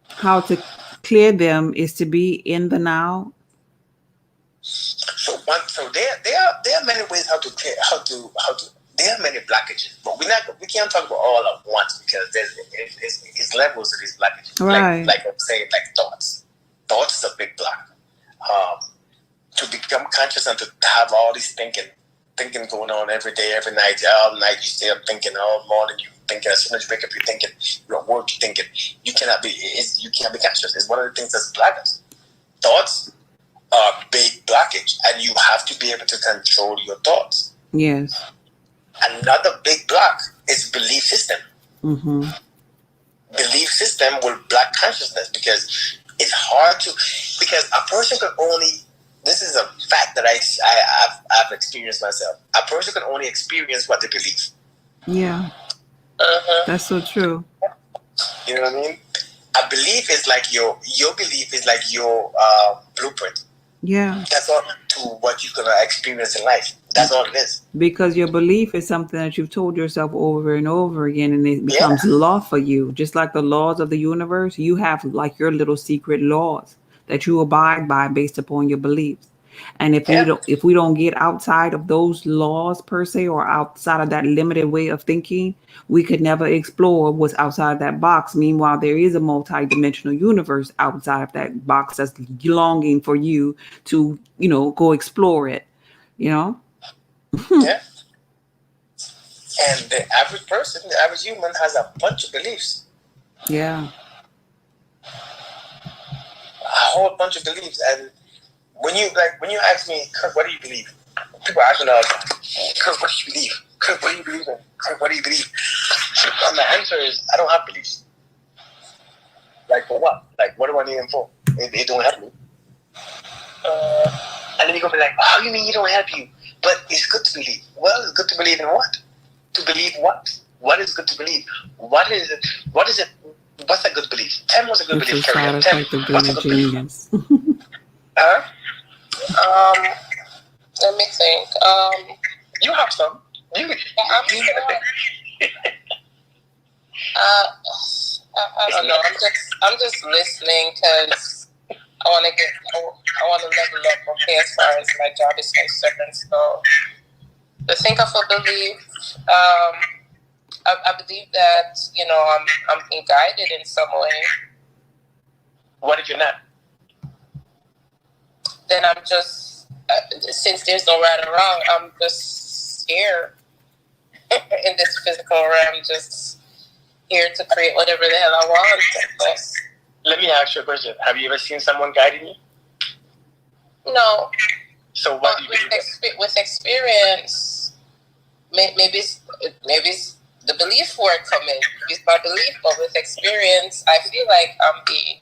how to clear them is to be in the now. So there are many ways how to there are many blockages, but we can't talk about all at once because it's levels of these blockages. Right. Like I'm saying, like thoughts. Thoughts is a big block. To become conscious and to have all this thinking thinking going on every day, every night, all night. You stay up thinking, all morning you thinking. As soon as you wake up, you're thinking. You're at work, you're thinking. You can't be conscious. It's one of the things that's blocking us. Thoughts are a big blockage, and you have to be able to control your thoughts. Yes. Another big block is belief system. Mm-hmm. Belief system will block consciousness because it's hard to, because a person can only, this is a fact that I've experienced myself. A person can only experience what they believe. Yeah. That's so true. You know what I mean? A belief is like your belief is like your blueprint. Yeah. That's all to what you're gonna experience in life. That's all it is. Because your belief is something that you've told yourself over and over again, and it becomes law for you. Just like the laws of the universe, you have like your little secret laws that you abide by based upon your beliefs. And if we don't get outside of those laws per se, or outside of that limited way of thinking, we could never explore what's outside that box. Meanwhile, there is a multi-dimensional universe outside of that box that's longing for you to, go explore it. Yeah. And the average person, the average human has a bunch of beliefs. Yeah. A whole bunch of beliefs. And when you ask me, Kirk, what do you believe? People ask me all the time, Kirk, what do you believe? Kirk, what do you believe in? Kirk, what do you believe? And the answer is, I don't have beliefs. Like for what? Like what do I need them for? They don't help me. And then you're gonna be like, how do you mean you don't help you? But it's good to believe. Well, it's good to believe in what? To believe what? What is good to believe? What is it? What's a good belief? Tell me what's a good belief. It's a side effect of being a genius. Let me think. You have some. I don't know. I'm just listening because I want to level up. Okay, as far as my job is concerned. So to think of a belief, I believe that I'm being guided in some way. What if you're not? Then I'm just since there's no right or wrong, I'm just here in this physical realm, just here to create whatever the hell I want. Let me ask you a question. Have you ever seen someone guiding you? No. So what do you believe? With experience, maybe it's the belief word coming. It's my belief, but with experience, I feel like I'm being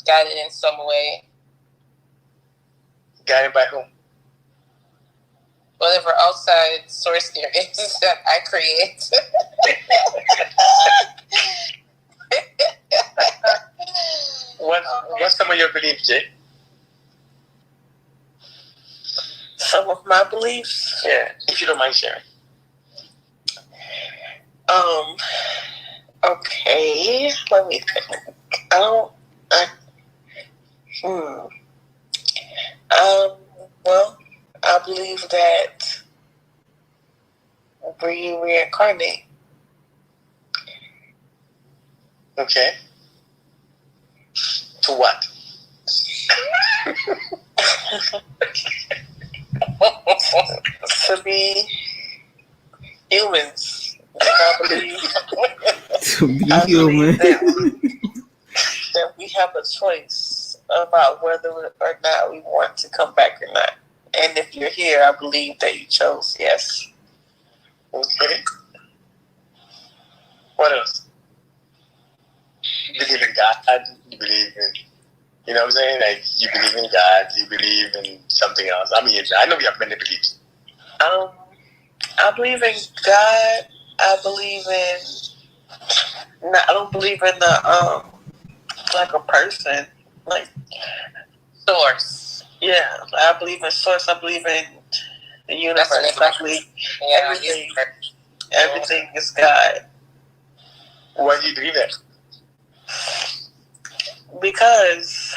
guided in some way. Guided by whom? Whatever outside source there is that I create. What's some of your beliefs, Jay? Some of my beliefs? Yeah, if you don't mind sharing. Okay, let me think. Well, I believe that we reincarnate. Okay. To what? To be humans. I believe To be human. That we have a choice about whether or not we want to come back or not. And if you're here, I believe that you chose yes. Okay. What else? You believe in God? You believe in, you know what I'm saying? Like, you believe in God, you believe in something else. I mean, I know you have many beliefs. I believe in God. I believe in, I don't believe in the, like a person, like Source. Yeah, I believe in source. I believe in the universe. I believe everything is God. Why do you believe that? Because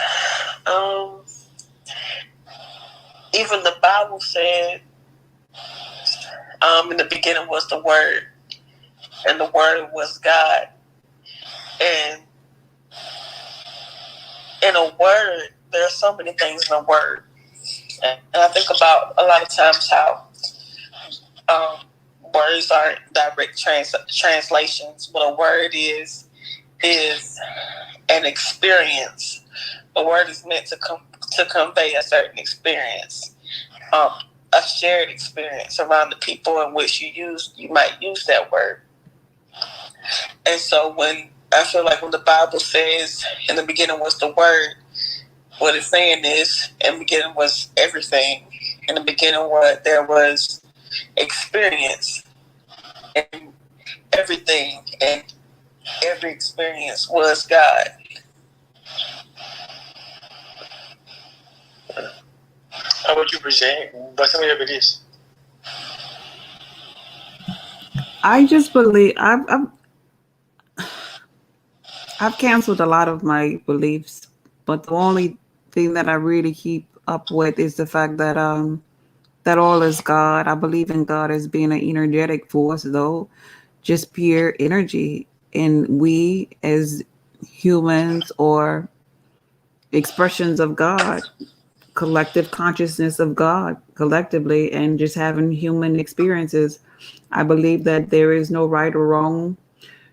even the Bible said, in the beginning was the Word, and the Word was God. And in a word, there are so many things in a word. And I think about a lot of times how words aren't direct translations. What a word is an experience. A word is meant to convey a certain experience, a shared experience around the people in which you might use that word. And so when I feel like when the Bible says in the beginning was the word, what it's saying is in the beginning was everything. In the beginning there was experience, and everything and every experience was God. How about you, Brigitte? What's some of your beliefs? I just believe I've canceled a lot of my beliefs, but the only thing that I really keep up with is the fact that that all is God. I believe in God as being an energetic force, though, just pure energy, and we as humans or expressions of God, collective consciousness of God collectively, and just having human experiences. I believe that there is no right or wrong,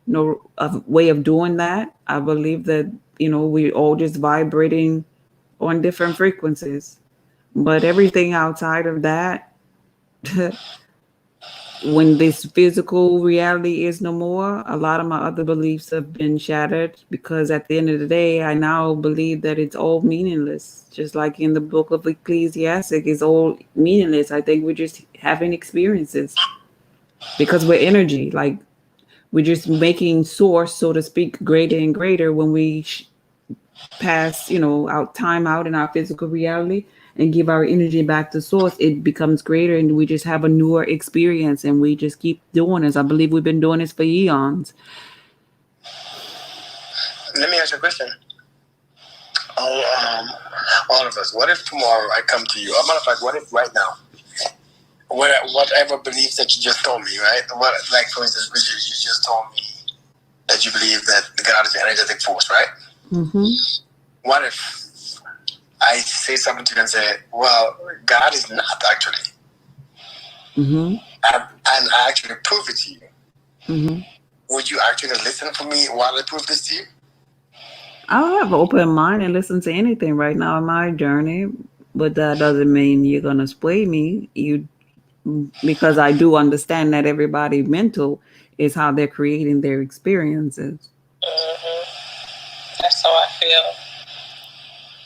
no way of doing that. I believe that, we're all just vibrating on different frequencies. But everything outside of that, when this physical reality is no more, a lot of my other beliefs have been shattered, because at the end of the day, I now believe that it's all meaningless. Just like in the book of Ecclesiastes, it's all meaningless. I think we're just having experiences because we're energy. Like, we're just making source, so to speak, greater and greater when we pass, out time out in our physical reality and give our energy back to source. It becomes greater, and we just have a newer experience, and we just keep doing this. I believe we've been doing this for eons. Let me ask you a question. All of us. What if tomorrow I come to you? As a matter of fact, what if right now? Whatever beliefs that you just told me, right? Like for instance, Richard, you just told me that you believe that God is an energetic force, right? Mm-hmm. What if I say something to you and say, well, God is not actually. Mm-hmm. And I actually prove it to you. Mm-hmm. Would you actually listen for me while I prove this to you? I'll have an open mind and listen to anything right now in my journey, but that doesn't mean you're going to sway me. Because I do understand that everybody mental is how they're creating their experiences. Mm-hmm. That's how I feel.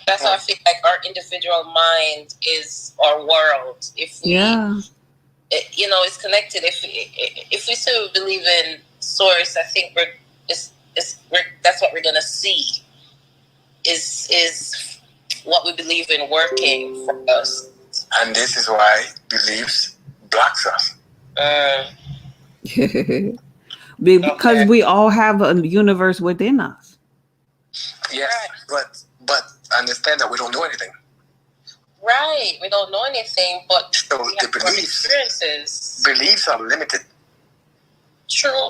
That's how I feel like our individual mind is our world. If we, it's connected. If we still believe in source, I think that's what we're gonna see. Is what we believe in working for us. And this is why beliefs blocks us. Because we all have a universe within us. Yes, but understand that we don't know anything. Right, we don't know anything, but so we the have experiences. Beliefs are limited. True,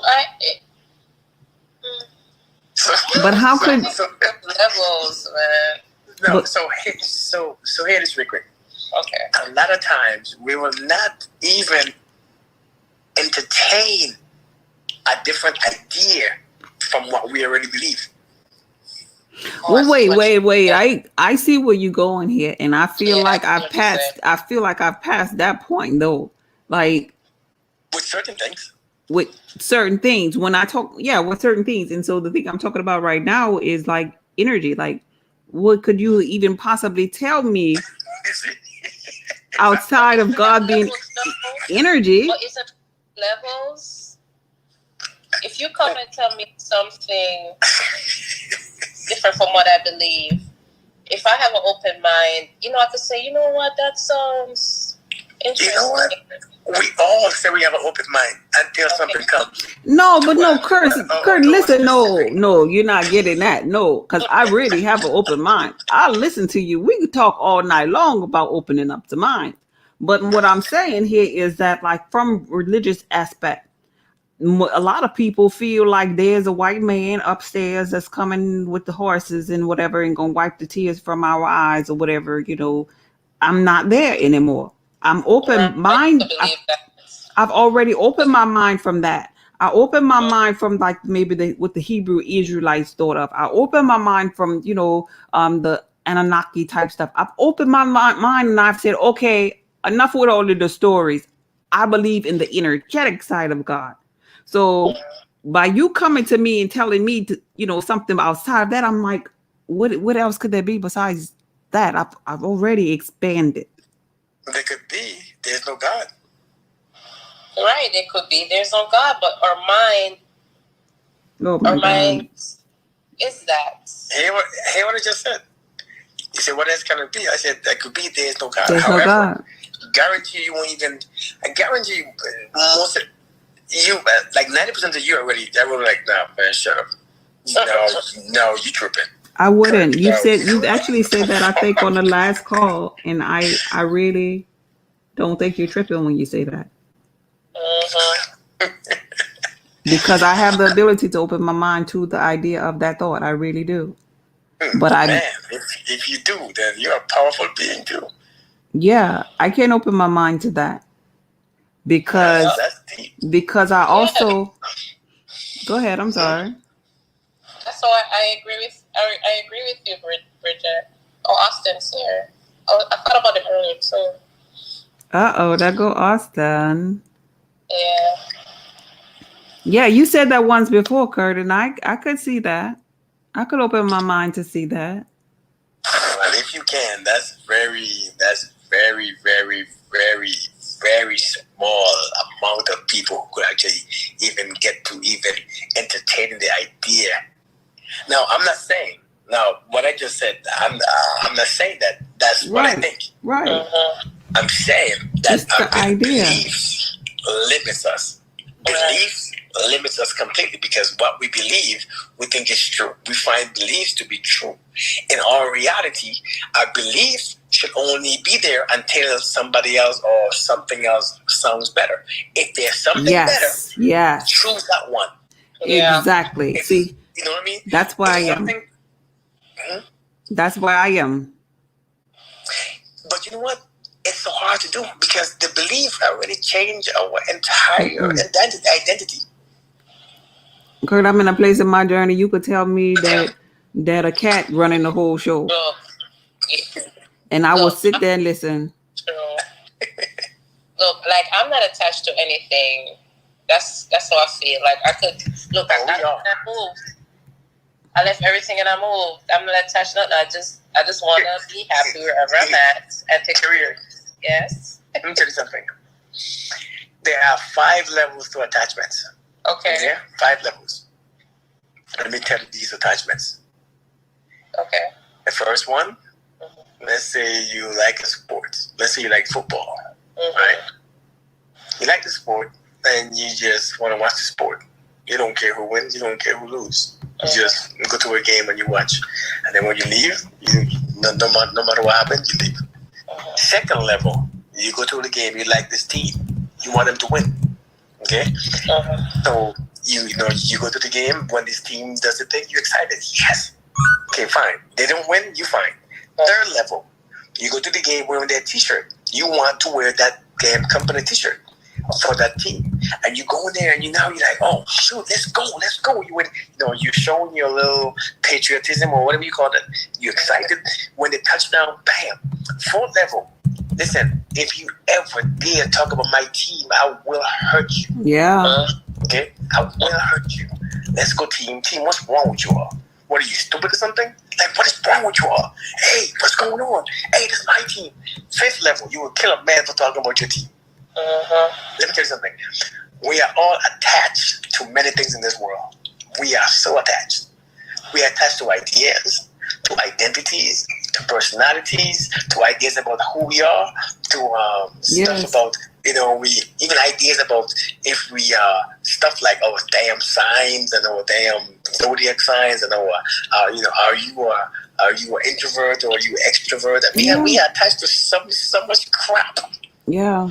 but how could levels, man? No, so here it is, real quick. Okay. A lot of times we will not even entertain a different idea from what we already believe. Well, wait. I see where you're going here, and I feel like I've passed. I feel like I've passed that point, though. Like with certain things. When I talk, with certain things, and so the thing I'm talking about right now is like energy. Like, what could you even possibly tell me outside of God being energy? What is it? Levels? If you come and tell me something different from what I believe, if I have an open mind, I could say, you know what, that sounds interesting. You know what? We all say we have an open mind until something comes. No, but no, Kurt, listen, no, you're not getting that. No, because I really have an open mind. I'll listen to you. We could talk all night long about opening up the mind. But what I'm saying here is that, like, from religious aspect, a lot of people feel like there's a white man upstairs that's coming with the horses and whatever and gonna wipe the tears from our eyes or whatever, I'm not there anymore. I'm open mind. I've already opened my mind from that. I opened my mind from like maybe what the Hebrew Israelites thought of. I opened my mind from, the Anunnaki type stuff. I've opened my mind and I've said, okay, enough with all of the stories. I believe in the energetic side of God. So by you coming to me and telling me to, something outside of that, I'm like, what else could there be besides that? I've already expanded. There could be. There's no God. Right, it could be. There's no God, but our mind. Our mind is that. Hear what I just said. You said, what else can it be? I said, that could be. There's no God. There's However, no God. Guarantee you won't even. I guarantee you, most of you, like 90% of you already like, nah, man, shut up. No, you tripping. I wouldn't. You actually said that, I think, on the last call, and I really don't think you're tripping when you say that. Because I have the ability to open my mind to the idea of that thought. I really do. But if you do, then you're a powerful being too. Yeah, I can't open my mind to that because I also go ahead. I'm sorry. So I agree with you, Bridget. Oh, Austin's here. Oh, I thought about it earlier too. There go Austin. Yeah. Yeah, you said that once before, Kurt, and I could see that. I could open my mind to see that. Well, if you can, that's very, very, very, very small amount of people who could actually even get to even entertain the idea. Now, I'm not saying. Now, what I just said, I'm not saying that that's what I think. Right. I'm saying that the idea beliefs limits us. Beliefs limits us completely because what we believe, we think is true. We find beliefs to be true. In our reality, our beliefs should only be there until somebody else or something else sounds better. If there's something better, choose that one. Exactly. See, you know what I mean? That's why I am. That's why I am. But you know what? It's so hard to do because the belief already changed our entire identity. Kurt, I'm in a place in my journey. You could tell me that a cat running the whole show, and I will sit there and listen. Look, like I'm not attached to anything. That's how I feel. Like I could look. I moved. I left everything and I moved. I'm not attached to nothing. I just want to be happy wherever I'm at and take career. Yes. Let me tell you something. There are 5 levels to attachments. Okay. Yeah, 5 levels. Let me tell you these attachments. Okay. The first one, let's say you like a sport. Let's say you like football, right? You like the sport and you just want to watch the sport. You don't care who wins. You don't care who loses. You just go to a game and you watch. And then when you leave, no matter what happens, you leave. Second level, you go to the game. You like this team. You want them to win. Okay? So you go to the game. When this team does the thing, you're excited. Yes. Okay, fine. They don't win, you fine. Third level, you go to the game wearing their t-shirt. You want to wear that damn company t-shirt for that team. And you go in there and you're like, oh shoot, let's go. You're showing your little patriotism or whatever you call it. You're excited when the touchdown, bam. Fourth level, listen, if you ever dare talk about my team, I will hurt you. Yeah. Okay? I will hurt you. Let's go team. Team, what's wrong with you all? What are you, stupid or something? Like, what is wrong with you all? Hey, what's going on? Hey, this is my team. Fifth level, you will kill a man for talking about your team. Let me tell you something. We are all attached to many things in this world. We are so attached. We are attached to ideas, to identities, to personalities, to ideas about who we are, to stuff about, we even ideas about if we stuff like our damn signs and our damn zodiac signs and our are you an introvert or are you extrovert? We are attached to so much crap. Yeah.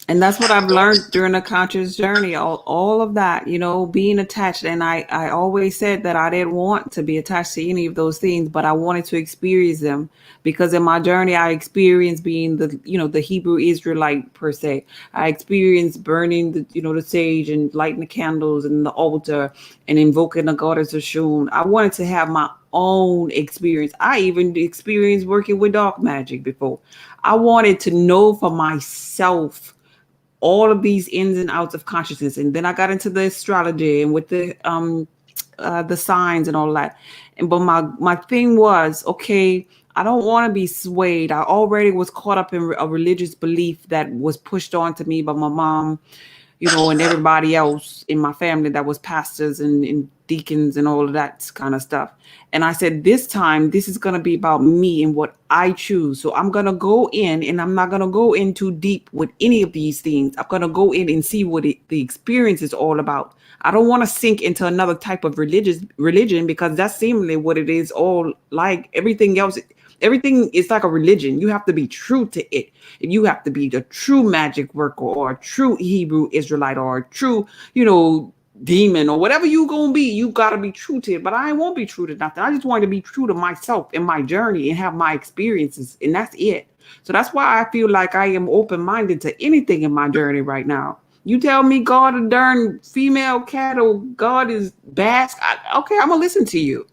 And that's what I've learned during the conscious journey, all of that, being attached. And I always said that I didn't want to be attached to any of those things, but I wanted to experience them because in my journey, I experienced being the Hebrew Israelite per se. I experienced burning the sage and lighting the candles and the altar and invoking the goddess of Shun. I wanted to have my own experience. I even experienced working with dark magic before. I wanted to know for myself all of these ins and outs of consciousness. And then I got into the astrology and with the signs and all that. But my thing was, okay, I don't want to be swayed. I already was caught up in a religious belief that was pushed on to me by my mom, and everybody else in my family that was pastors and deacons and all of that kind of stuff. And I said, this time, this is going to be about me and what I choose. So I'm going to go in and I'm not going to go in too deep with any of these things. I'm going to go in and see what the experience is all about. I don't want to sink into another type of religion because that's seemingly what it is all like. Everything else, everything is like a religion. You have to be true to it. You have to be the true magic worker or a true Hebrew Israelite or a true, demon or whatever you gonna be. You gotta be true to it. But I won't be true to nothing. I just want to be true to myself and my journey and have my experiences, and that's it. So that's why I feel like I am open-minded to anything in my journey right now. You tell me God a darn female cat or God is basque. Okay, I'm gonna listen to you.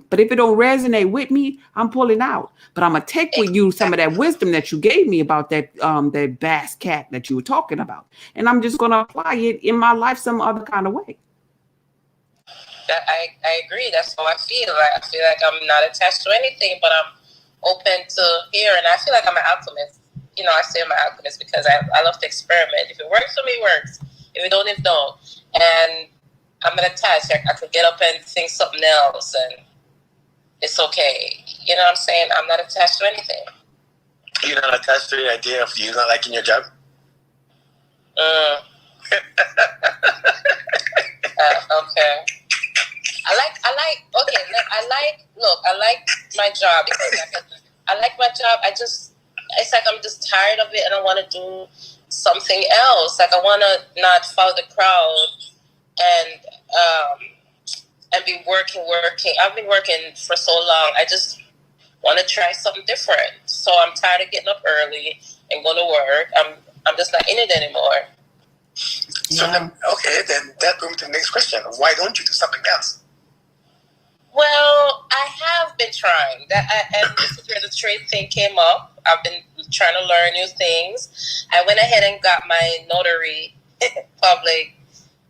But if it don't resonate with me, I'm pulling out. But I'm gonna take with you some of that wisdom that you gave me about that basque cat that you were talking about, and I'm just gonna apply it in my life some other kind of way. I agree. That's how I feel. I feel like I'm not attached to anything, but I'm open to hear. And I feel like I'm an alchemist. I say I'm an alchemist because I love to experiment. If it works for me, it works. If it don't, it don't. And I'm not attached. I could get up and think something else, and it's okay. You know what I'm saying? I'm not attached to anything. You're not attached to the idea of you not liking your job? Okay. I like my job because I like my job. It's like I'm just tired of it and I want to do something else. Like I want to not follow the crowd and be working. I've been working for so long. I just want to try something different. So I'm tired of getting up early and going to work. I'm just not in it anymore. So then that brings me to the next question. Why don't you do something else? Well, I have been trying and this is where the trade thing came up. I've been trying to learn new things. I went ahead and got my notary public.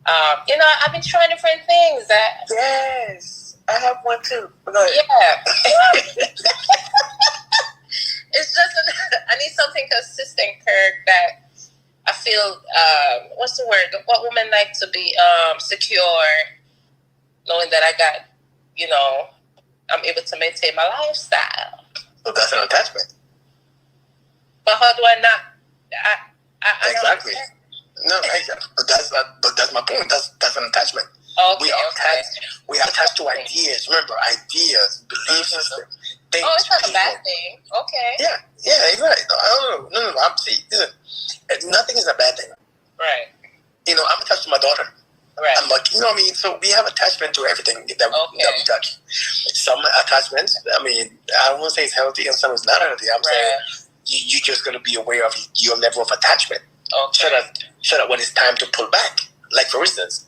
I've been trying different things. Yes, I have one too. Yeah. It's just I need something consistent, Kirk, that I feel, what's the word? What women like to be secure, knowing that I got, I'm able to maintain my lifestyle. So that's an attachment. But how do I not? Exactly. No, but that's my point. That's an attachment. Okay, we are attached to ideas. Remember, ideas, belief system, things. Oh, it's not a bad thing. Okay. Yeah, you're right. No. Nothing is a bad thing. Right. I'm attached to my daughter. Right. I'm like, so we have attachment to everything that we touch. Some attachments, I won't say it's healthy and some is not healthy. I'm saying you're just going to be aware of your level of attachment. Okay. So that when it's time to pull back. Like, for instance,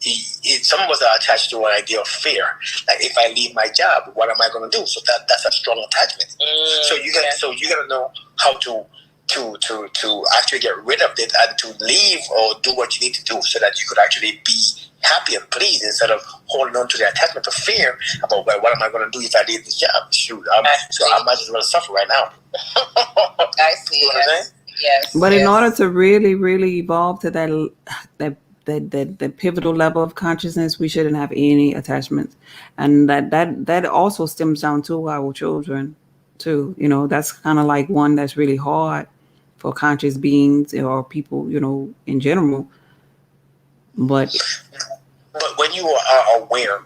some of us are attached to an idea of fear. Like, if I leave my job, what am I going to do? So that's a strong attachment. So you got to know how to actually get rid of it and to leave or do what you need to do so that you could actually be happy and pleased instead of holding on to the attachment of fear about what am I going to do if I leave this job? Shoot, I might as well suffer right now. I see. You know what I'm saying? Yes. But in order to really, really evolve to that pivotal level of consciousness, we shouldn't have any attachments, and that also stems down to our children, too. That's kind of like one that's really hard for conscious beings or people, in general. But when you are aware,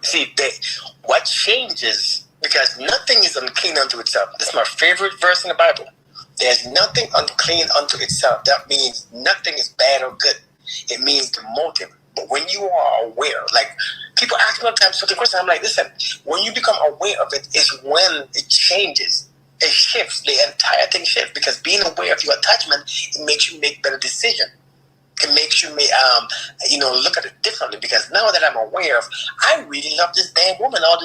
what changes, because nothing is unclean unto itself. That's my favorite verse in the Bible. There's nothing unclean unto itself. That means nothing is bad or good. It means the motive. But when you are aware, like people ask me all the time, so the question I'm like, listen, when you become aware of it is when it changes. It shifts. The entire thing shifts because being aware of your attachment, it makes you make better decisions. It makes you look at it differently because now that I'm aware of, I really love this damn woman. I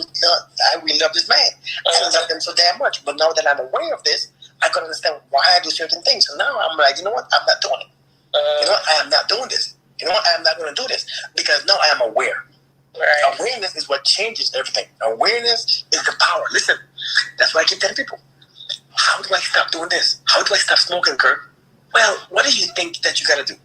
really love this man. I love them so damn much. But now that I'm aware of this, I can understand why I do certain things. So now I'm like, you know what? I'm not doing it. You know what? I am not doing this. You know what? I am not going to do this because now I am aware. Right. Awareness is what changes everything. Awareness is the power. Listen, that's why I keep telling people, how do I stop doing this? How do I stop smoking, Kurt? Well, what do you think that you got to do?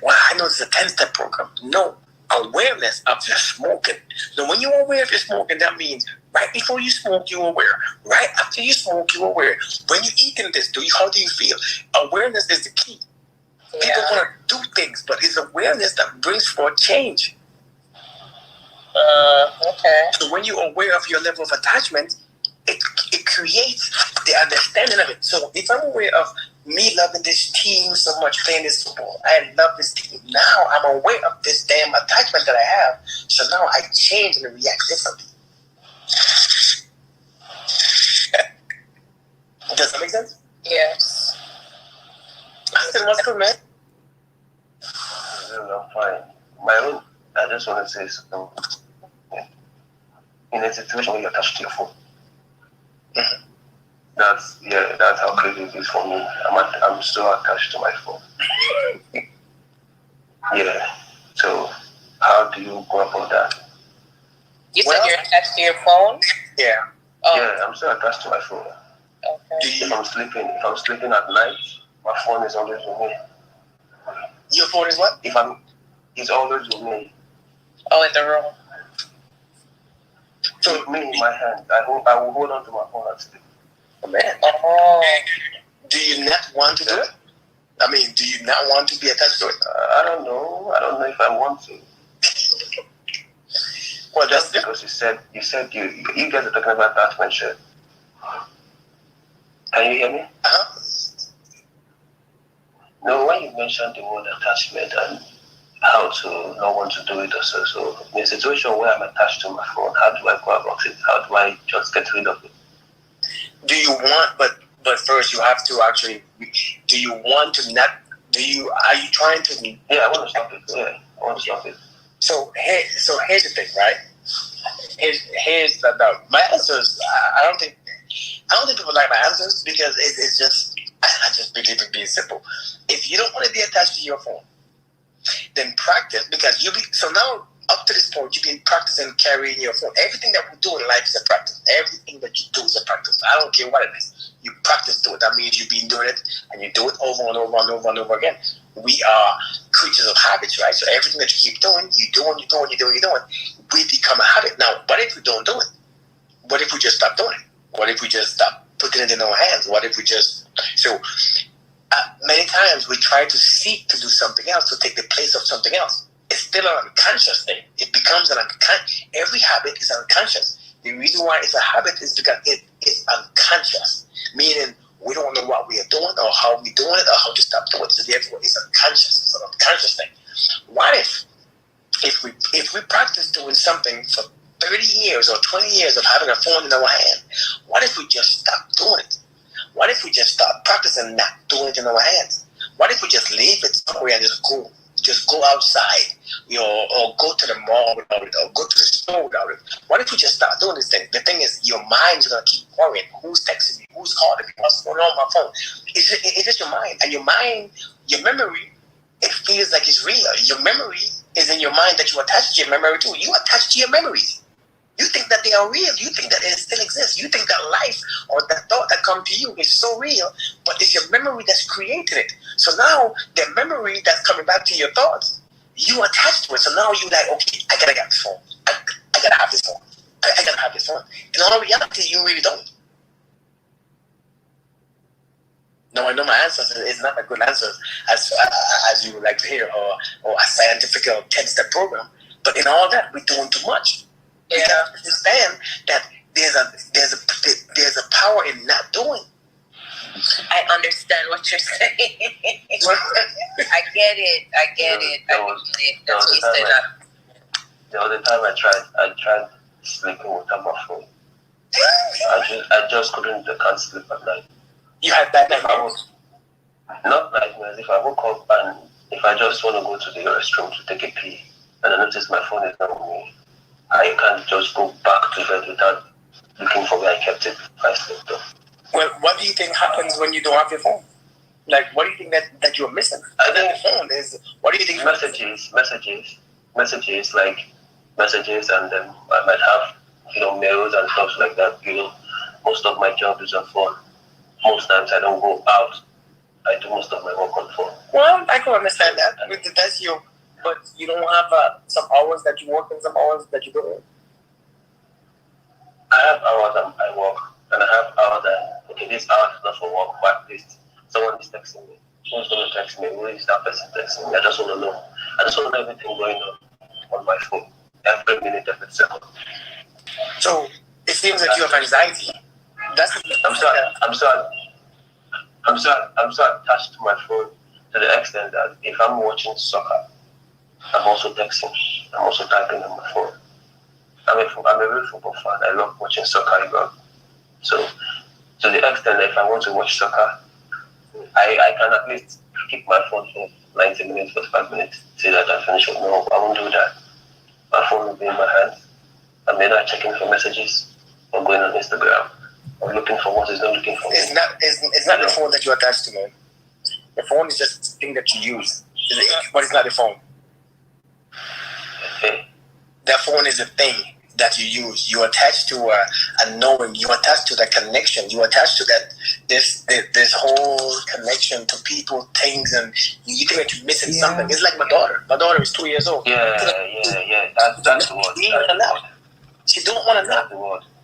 Well, I know there's a 10-step program. No, awareness of your smoking. So when you're aware of your smoking, that means right before you smoke, you're aware. Right after you smoke, you're aware. When you're eating this, how do you feel? Awareness is the key. Yeah. People want to do things, but it's awareness that brings forth change. Okay. So when you're aware of your level of attachment, it creates the understanding of it. So if I'm aware of me loving this team so much, playing this football, I love this team. Now I'm aware of this damn attachment that I have. So now I change and react differently. Does that make sense? Yes. Austin, what's good, man? I'm fine. I just want to say something. In a situation where you're attached to your phone, that's how crazy it is for me. I'm so attached to my phone. Yeah. So how do you go about that? You said you're attached to your phone? Yeah. Oh. Yeah, I'm so attached to my phone. Okay. If I'm sleeping at night, my phone is always with me. Your phone is what? It's always with me. Oh, in the room. So with me in my hand, I will hold on to my phone and sleep. Oh, man. Oh. Do you not want to do it? I mean, do you not want to be attached to it? I don't know. I don't know if I want to. Well, just because you said you guys are talking about attachment, sure. Can you hear me? Uh-huh. No, when you mentioned the word attachment and how to not want to do it or so in a situation where I'm attached to my phone, how do I go about it? How do I just get rid of it? Do you want, but first you have to actually, do you want to not, are you trying to? Yeah, I want to stop it. Yeah, I want to stop it. So here's the thing, right? Here's my answers. I don't think people like my answers because it's just, I just believe in being simple. If you don't want to be attached to your phone, then practice, because so now up to this point you've been practicing carrying your phone. Everything that we do in life is a practice. Everything that you do is a practice. I don't care what it is. You practice to it. That means you've been doing it and you do it over and over and over and over again. We are creatures of habits, right? So everything that you keep doing, we become a habit. Now, what if we don't do it? What if we just stop doing it? What if we just stop putting it in our hands? What if we just... So many times we try to seek to do something else, to take the place of something else. It's still an unconscious thing. It becomes every habit is unconscious. The reason why it's a habit is because it is unconscious, meaning we don't know what we are doing or how we're doing it or how to stop doing it. So therefore, it's unconscious. It's an unconscious thing. What if we practice doing something for 30 years or 20 years of having a phone in our hand, what if we just stop doing it? What if we just start practicing not doing it in our hands? What if we just leave it somewhere and just go outside, or go to the mall without it, or go to the store without it? What if we just start doing this thing? The thing is, your mind is going to keep worrying. Who's texting me? Who's calling me? What's going on my phone? It's just your mind. And your mind, your memory, it feels like it's real. Your memory is in your mind that you attach to your memory too. You attach to your memories. You think that they are real. You think that it still exists. You think that life or that thought that comes to you is so real, but it's your memory that's created it. So now the memory that's coming back to your thoughts, you attach to it. So now you're like, okay, I gotta get this phone. I gotta have this phone. I gotta have this phone. In all reality, you really don't. No, I know my answer is not a good answer as you would like to hear, or a scientific or 10-step program. But in all that, we're doing too much. You have to understand that there's a power in not doing. I understand what you're saying. I get it. I get it. There was a time I tried sleeping without my phone. I just can't sleep at night. You had bad nightmares? Not nightmares. If I woke up and if I just want to go to the restroom to take a pee and I notice my phone is not with me, I can't just go back to bed without looking for where I kept it if I slept though. Well, what do you think happens when you don't have your phone? Like, what do you think that you're missing? I think the phone is. What do you think? Messages, and then I might have mails and stuff like that. Most of my job is on phone. Most times I don't go out. I do most of my work on phone. Well, I can understand that. That's you. But you don't have some hours that you work and some hours that you don't. I have hours that I work, and I have hours that, okay, this hour is not for work, but at least someone is texting me. Someone's going to text me. Who is that person texting me? I just want to know. I just want to know everything going on my phone. Every minute, every second. So, it seems that you have anxiety. I'm so attached to my phone to the extent that if I'm watching soccer, I'm also texting. I'm also typing on my phone. I'm a real football fan. I love watching soccer. So, to the extent that if I want to watch soccer, I can at least keep my phone for 90 minutes, 45 minutes, say that I finish it. No, I won't do that. My phone will be in my hands. I'm either checking for messages or going on Instagram or looking for what is not looking for. It's not the phone that you're attached to, man. The phone is just a thing that you use. But it's not the phone. Okay. The phone is a thing that you use. You're attached to a knowing. You're attached to the connection. You're attached to that this whole connection to people, things, and you think that you're missing something. It's like my daughter. My daughter is 2 years old. Yeah. That's the word. She don't want to nap.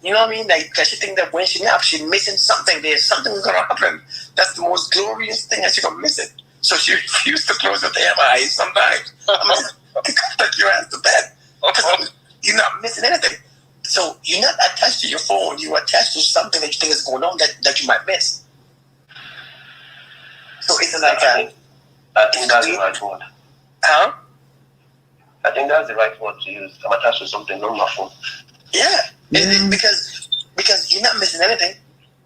You know what I mean? Like, cause she think that when she naps, she's missing something. There's something gonna happen. That's the most glorious thing that she gonna miss it. So she refused to close her damn eyes sometimes. I'm like, take your ass to bed. Because you're not missing anything. So you're not attached to your phone. You're attached to something that you think is going on that you might miss. So it's like I think that's the right word. Huh? I think that's the right word to use. I'm attached to something, not my phone. Yeah. Because you're not missing anything.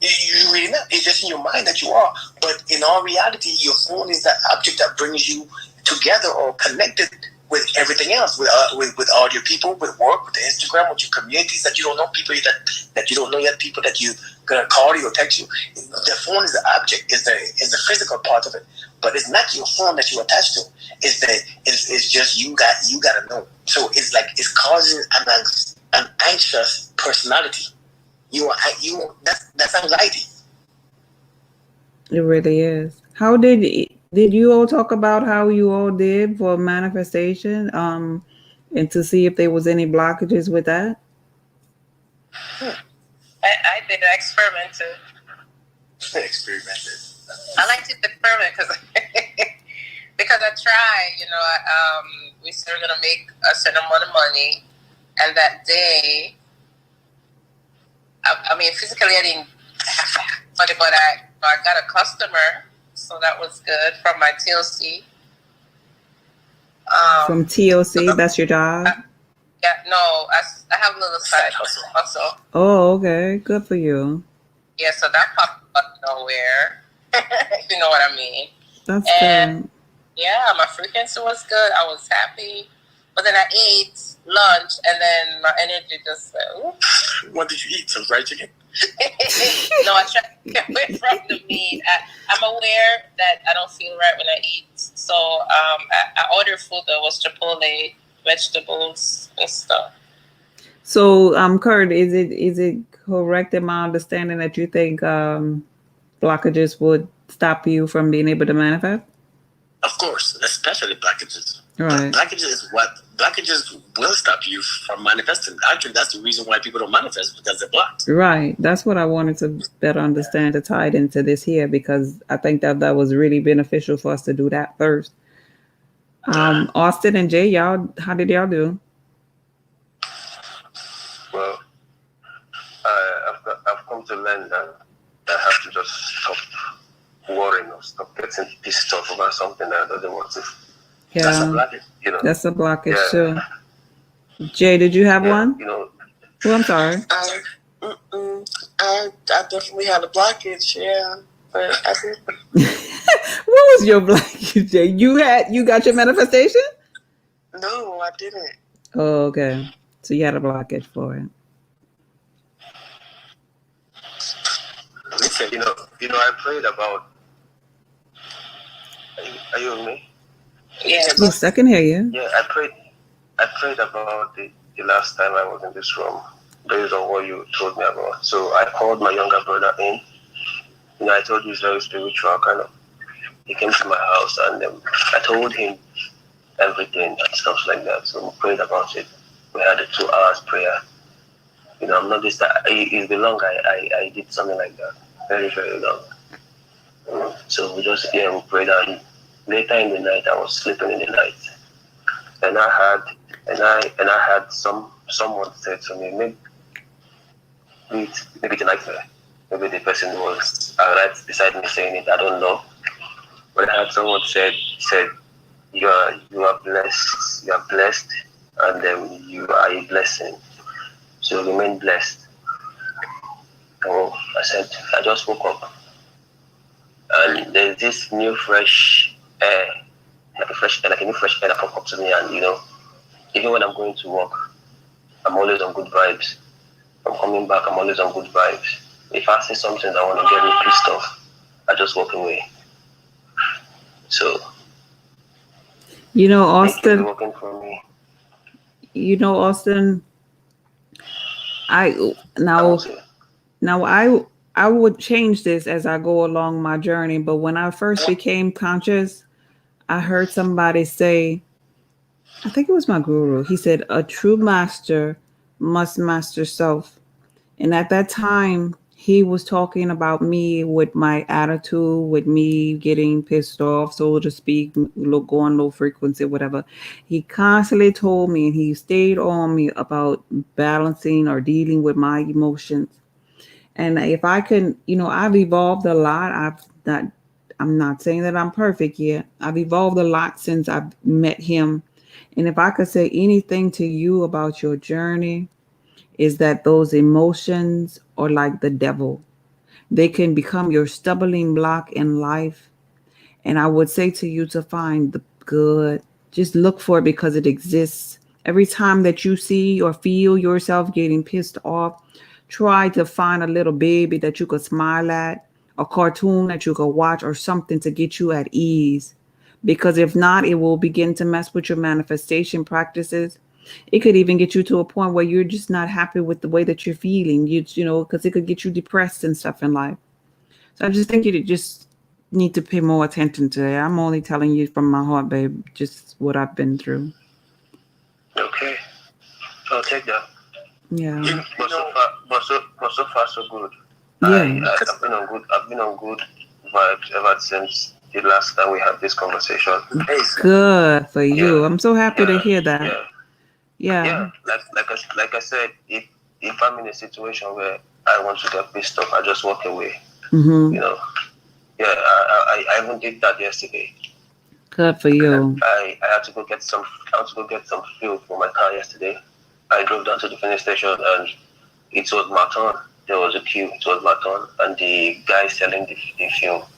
You really not. It's just in your mind that you are. But in all reality, your phone is that object that brings you together or connected with everything else, with all your people, with work, with the Instagram, with your communities that you don't know, people that you don't know yet, people that you gonna call you or text you. The phone is the object, is the physical part of it, but it's not your phone that you attach to. It's just you gotta know. So it's like it's causing an anxious personality. That's anxiety. It really is. How did you all talk about how you all did for manifestation? And to see if there was any blockages with that? I did an experiment too. I like to experiment because I try. We started gonna make a certain amount of money, and that day, I mean, physically I didn't have money, but I got a customer, so that was good from my TLC. From TLC, that's your job? Yeah, no, I have a little side hustle. Oh, okay. Good for you. Yeah, so that popped up nowhere. You know what I mean? That's and good. Yeah, my frequency was good. I was happy. But then I ate lunch, and then my energy just went, oops. What did you eat? Some fried chicken? No, I try to get away from the meat. I'm aware that I don't feel right when I eat. So I ordered food that was Chipotle, vegetables, and stuff. So, Kurt, is it correct in my understanding that you think blockages would stop you from being able to manifest? Of course, especially blockages. Right. Blockages will stop you from manifesting. Actually, that's the reason why people don't manifest, because they're blocked. Right. That's what I wanted to better understand, to tie it into this here, because I think that was really beneficial for us to do that first. Austin and Jay, how did y'all do? Well, I've come to learn that I have to just stop worrying or stop getting pissed off about something that doesn't want to. Yeah. That's a blockage, That's a blockage Yeah. too. Jay, did you have one? Oh, I'm sorry. I definitely had a blockage, yeah, but I did. What was your blockage, Jay? You got your manifestation? No, I didn't. Oh, okay. So you had a blockage for it. listen, I prayed about. Are you with me? Yeah. Yes, I can hear you. Yeah, I prayed about the last time I was in this room, based on what you told me about. So I called my younger brother in. I told you he's very spiritual, kind of. He came to my house and I told him everything and stuff like that. So we prayed about it. We had a 2 hours prayer. I'm not this. It's been long. I did something like that. Very, very long. So we prayed, and later in the night I was sleeping in the night, and I had someone say to me, maybe tonight, maybe the person was right beside me saying it. I don't know, but I had someone said you are blessed, and then you are a blessing. So remain blessed. Oh, I said, I just woke up, and there's this new fresh air, like a new fresh air that comes up to me, and even when I'm going to work, I'm always on good vibes. I'm coming back, I'm always on good vibes. If I see something that want to get me pissed off, I just walk away. So, Austin. Working for me. Austin. I would change this as I go along my journey. But when I first became conscious, I heard somebody say, I think it was my guru. He said, a true master must master self. And at that time, he was talking about me with my attitude, with me getting pissed off, so to speak, going low frequency, whatever. He constantly told me, and he stayed on me about balancing or dealing with my emotions. And if I can, I've evolved a lot. I'm not saying that I'm perfect yet. I've evolved a lot since I've met him. And if I could say anything to you about your journey, is that those emotions are like the devil. They can become your stumbling block in life. And I would say to you to find the good. Just look for it because it exists. Every time that you see or feel yourself getting pissed off, try to find a little baby that you could smile at, a cartoon that you could watch, or something to get you at ease. Because if not, it will begin to mess with your manifestation practices. It could even get you to a point where you're just not happy with the way that you're feeling. Because it could get you depressed and stuff in life. So I just think you just need to pay more attention to it. I'm only telling you from my heart, babe, just what I've been through. Okay, I'll take that. Yeah. But so far so good. Yeah. I've been on good vibes ever since the last time we had this conversation. Good for you. I'm so happy to hear that. Yeah. Like I said, if I'm in a situation where I want to get pissed off, I just walk away. Mm-hmm. I even did that yesterday. Good for you. I had to go get some fuel for my car yesterday. I drove down to the filling station and it was my turn. There was a queue. It was my turn, and the guy selling the fuel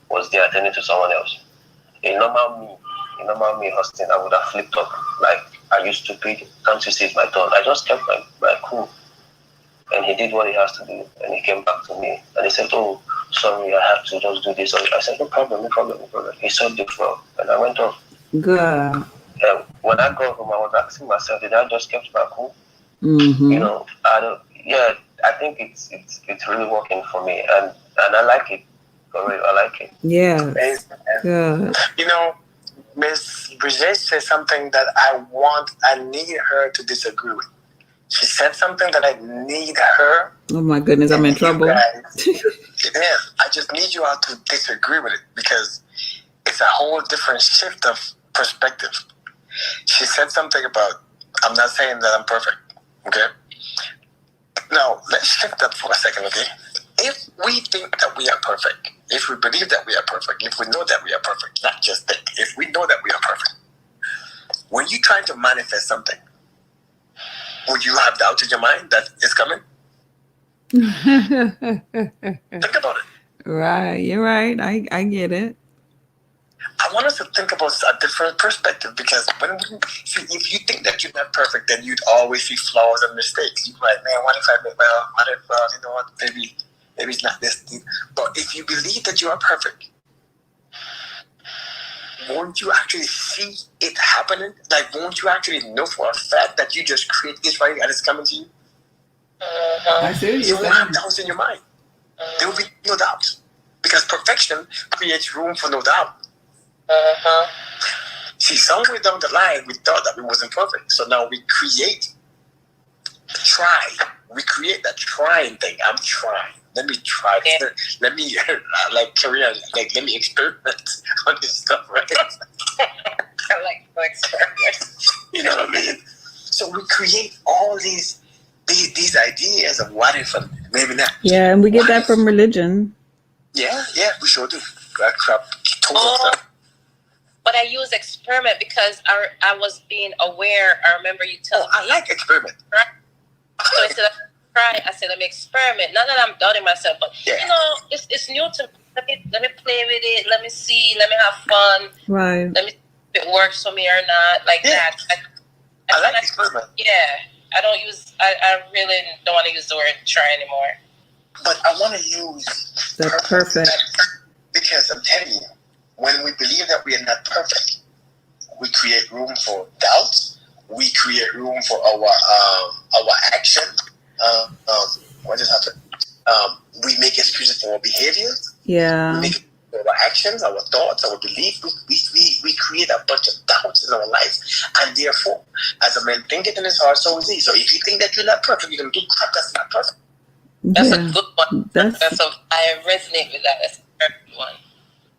was there attending to someone else. In normal me, Austin, I would have flipped up like, are you stupid? Can't you see it's my turn? I just kept my cool. And he did what he has to do, and he came back to me and he said, "Oh, sorry, I have to just do this." I said, no problem. He solved the problem, and I went off. Good. And when I got home, I was asking myself, did I just kept my cool? Mm-hmm. I think it's really working for me, and I like it. For real, I like it. Yeah. Good. Miss Brigitte said something that I need her to disagree with. She said something that I need her. Oh my goodness, I'm in trouble. I just need you all to disagree with it because it's a whole different shift of perspective. She said something about, I'm not saying that I'm perfect, okay? Now, let's shift that for a second, okay? If we think that we are perfect, if we believe that we are perfect, if we know that we are perfect, not just think, if we know that we are perfect, when you're trying to manifest something, would you have doubts in your mind that it's coming? Think about it. Right, you're right. I get it. I want us to think about a different perspective, because if you think that you're not perfect, then you'd always see flaws and mistakes. You'd be like, man, what if I make what if you know what, maybe it's not this thing. But if you believe that you are perfect, won't you actually see it happening? Like, won't you actually know for a fact that you just create this right and it's coming to you? I see You won't have doubts in your mind. There will be no doubts, because perfection creates room for no doubt. See, somewhere down the line, we thought that it wasn't perfect. So now we create that trying thing. I'm trying. Let me try. Yeah. Let me, like Korean, like, let me experiment on this stuff, right? I like to experiment. You know what I mean? So we create all these ideas of what if and maybe not. Yeah, and we get that from religion. Yeah, we sure do. That crap. Total stuff. But I use experiment because I was being aware. I remember you telling me. I like experiment. Right? So instead of try, I said, let me experiment. Not that I'm doubting myself, but you know, it's new to me. Let me play with it. Let me see. Let me have fun. Right. Let me see if it works for me or not. Like that. I like experiment. Yeah. I really don't want to use the word try anymore. But I want to use the perfect. Because I'm telling you, when we believe that we are not perfect, we create room for doubt. We create room for our action. What just happened? We make excuses for our behavior. Yeah. We make our actions, our thoughts, our beliefs. We create a bunch of doubts in our lives, and therefore, as a man thinketh in his heart, so is he. So if you think that you're not perfect, you're gonna do crap that's not perfect. That's a good one. I resonate with that. That's a perfect one.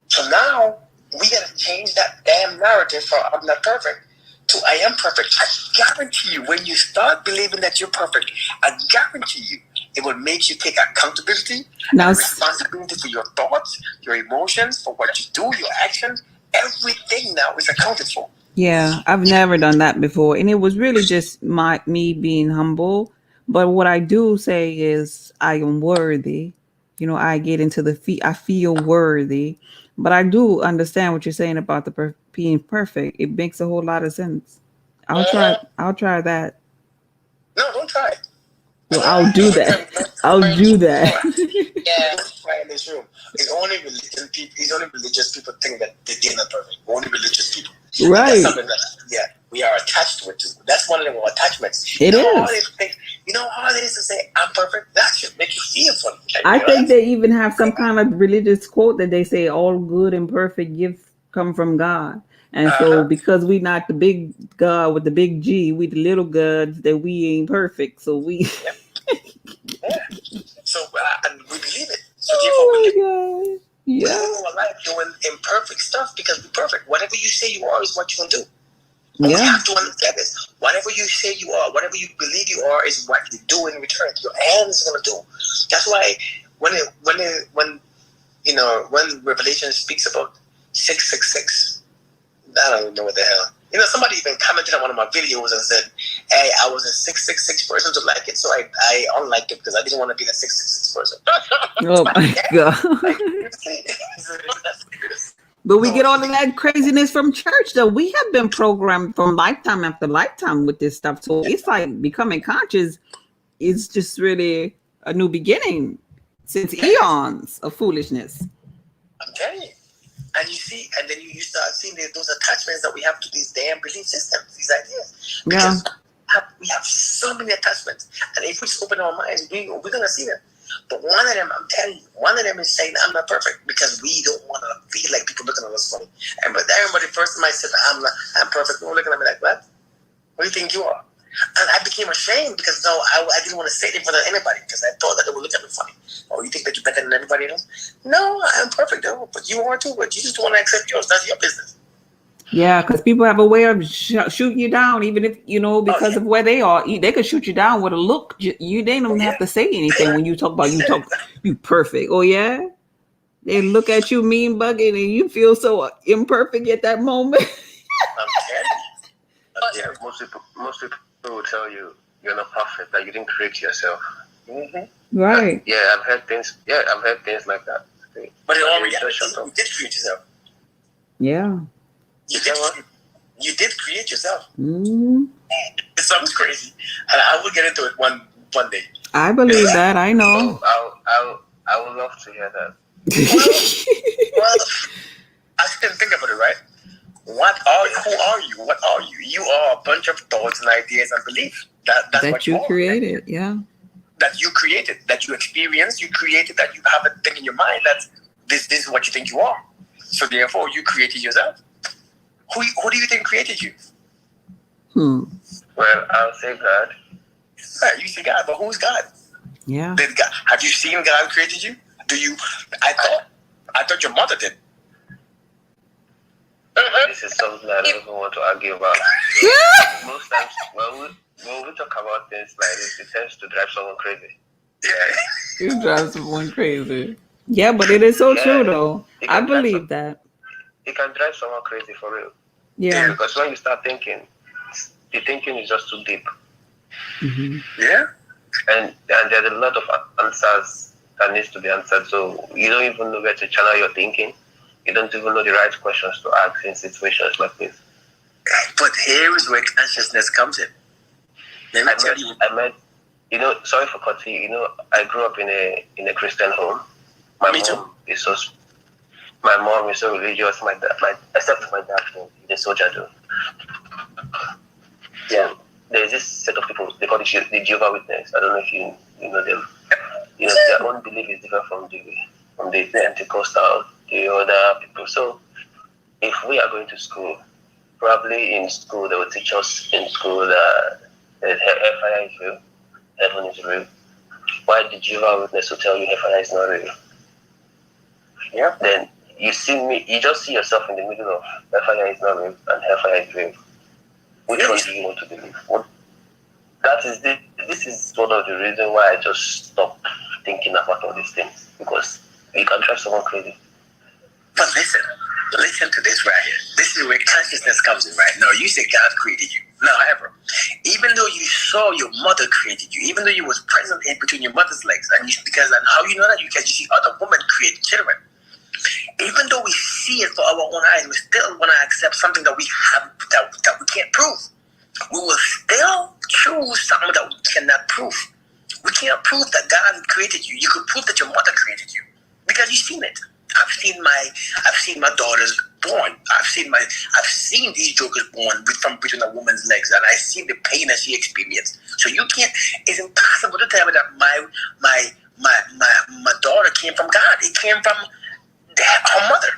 So now we gotta change that damn narrative from I'm not perfect to I am perfect. I guarantee you, when you start believing that you're perfect, I guarantee you, it will make you take accountability and responsibility for your thoughts, your emotions, for what you do, your actions. Everything now is accounted for. Yeah, I've never done that before, and it was really just me being humble. But what I do say is I am worthy. You know, I get into I feel worthy. But I do understand what you're saying about the being perfect. It makes a whole lot of sense. I'll try that. No, don't try it. Well, I'll do that. I'll do that. Yeah. Don't try in this room. It's only religious people think that they're not perfect. Only religious people. Right. That's something that, we are attached to it. That's one of our attachments. It is. You know how hard it is to say, I'm perfect? That should make you feel funny. I think they even have some kind of religious quote that they say, all good and perfect gifts come from God. And so because we not the big God with the big G, we the little gods that we ain't perfect. So we... So, and we believe it. So therefore we live our life doing imperfect stuff because we're perfect. Whatever you say you are is what you're going to do. We have to understand this. Whatever you say you are, whatever you believe you are, is what you do in return. Your hands are going to do. That's why when Revelation speaks about 666, I don't even know what the hell. You know, somebody even commented on one of my videos and said, "Hey, I was a 666 person to like it, so I unliked it because I didn't want to be that 666 person." Oh my God. But we get all of that craziness from church, though. We have been programmed from lifetime after lifetime with this stuff. So it's like becoming conscious is just really a new beginning since eons of foolishness. I'm telling you. And you see, and then you start seeing those attachments that we have to these damn belief systems, these ideas. Because we have so many attachments. And if we just open our minds, we're going to see them. But one of them, I'm telling you, one of them is saying I'm not perfect because we don't want to feel like people looking at us funny. And but everybody first time I said I'm perfect, people looking at me like, what? What do you think you are? And I became ashamed because I didn't want to say it in front of anybody because I thought that they would look at me funny. Oh, you think that you're better than everybody else? No, I'm perfect though, but you are too. But you just want to accept yours. That's your business. Yeah, because people have a way of shooting you down, even if, because of where they are. They could shoot you down with a look. They don't have to say anything when you talk about you perfect. Oh, yeah? They look at you mean bugging and you feel so imperfect at that moment. I'm telling you. Yeah, most people will tell you you're not perfect, that you didn't create yourself. Mm-hmm. Right. Yeah, I've heard things. Yeah, I've heard things like that. But in all you just reality, shut up. you did create yourself. Yeah. You did create yourself. Mm-hmm. It sounds crazy, and I will get into it one day. I believe that. I know. Oh, I would love to hear that. Well, I still think about it, right? Who are you? What are you? You are a bunch of thoughts and ideas and beliefs. That's that what you are. created. Yeah. That you created, that you experienced, you created, that you have a thing in your mind that this is what you think you are. So therefore, you created yourself. Who do you think created you? Well, I'll say God. Right, you say God, but who's God? Yeah. Did God? Have you seen God created you? Do you? I thought your mother did. This is something I don't even want to argue about. Most times, when we talk about things like this, it tends to drive someone crazy. Yeah. You drive someone crazy. Yeah, but it is so true, though. I believe that. It can drive someone crazy for real. Yeah. Because when you start thinking, the thinking is just too deep. Mm-hmm. Yeah. And there's a lot of answers that needs to be answered. So you don't even know where to channel your thinking. You don't even know the right questions to ask in situations like this. But here is where consciousness comes in. Let me tell you. I met, sorry for cutting you. I grew up in a Christian home. My mom is so religious. Except my dad, he's a soldier too. Yeah, there's this set of people, they call it the Jehovah's Witness. I don't know if you know them. Their own belief is different from the Pentecostal, the other people. So if we are going to school, probably in school they will teach us in school that hellfire is real, heaven is real. Why the Jehovah's Witness will tell you hellfire is not real? Yeah. Then you just see yourself in the middle of hellfire is not real and hellfire is real. Which one do you want to believe? This is one of the reasons why I just stopped thinking about all these things, because you can drive someone crazy. But listen to this right here. This is where consciousness comes in, right? No, you say God created you. No, however, even though you saw your mother created you, even though you was present in between your mother's legs, and how you know that? Because you see other women create children. Even though we see it for our own eyes, we still want to accept something that we have that we can't prove. We will still choose something that we cannot prove. We can't prove that God created you. You could prove that your mother created you because you've seen it. I've seen my daughters born. I've seen these jokers born from between a woman's legs, and I see the pain that she experienced. So you can't. It's impossible to tell me that my daughter came from God. It came from her mother.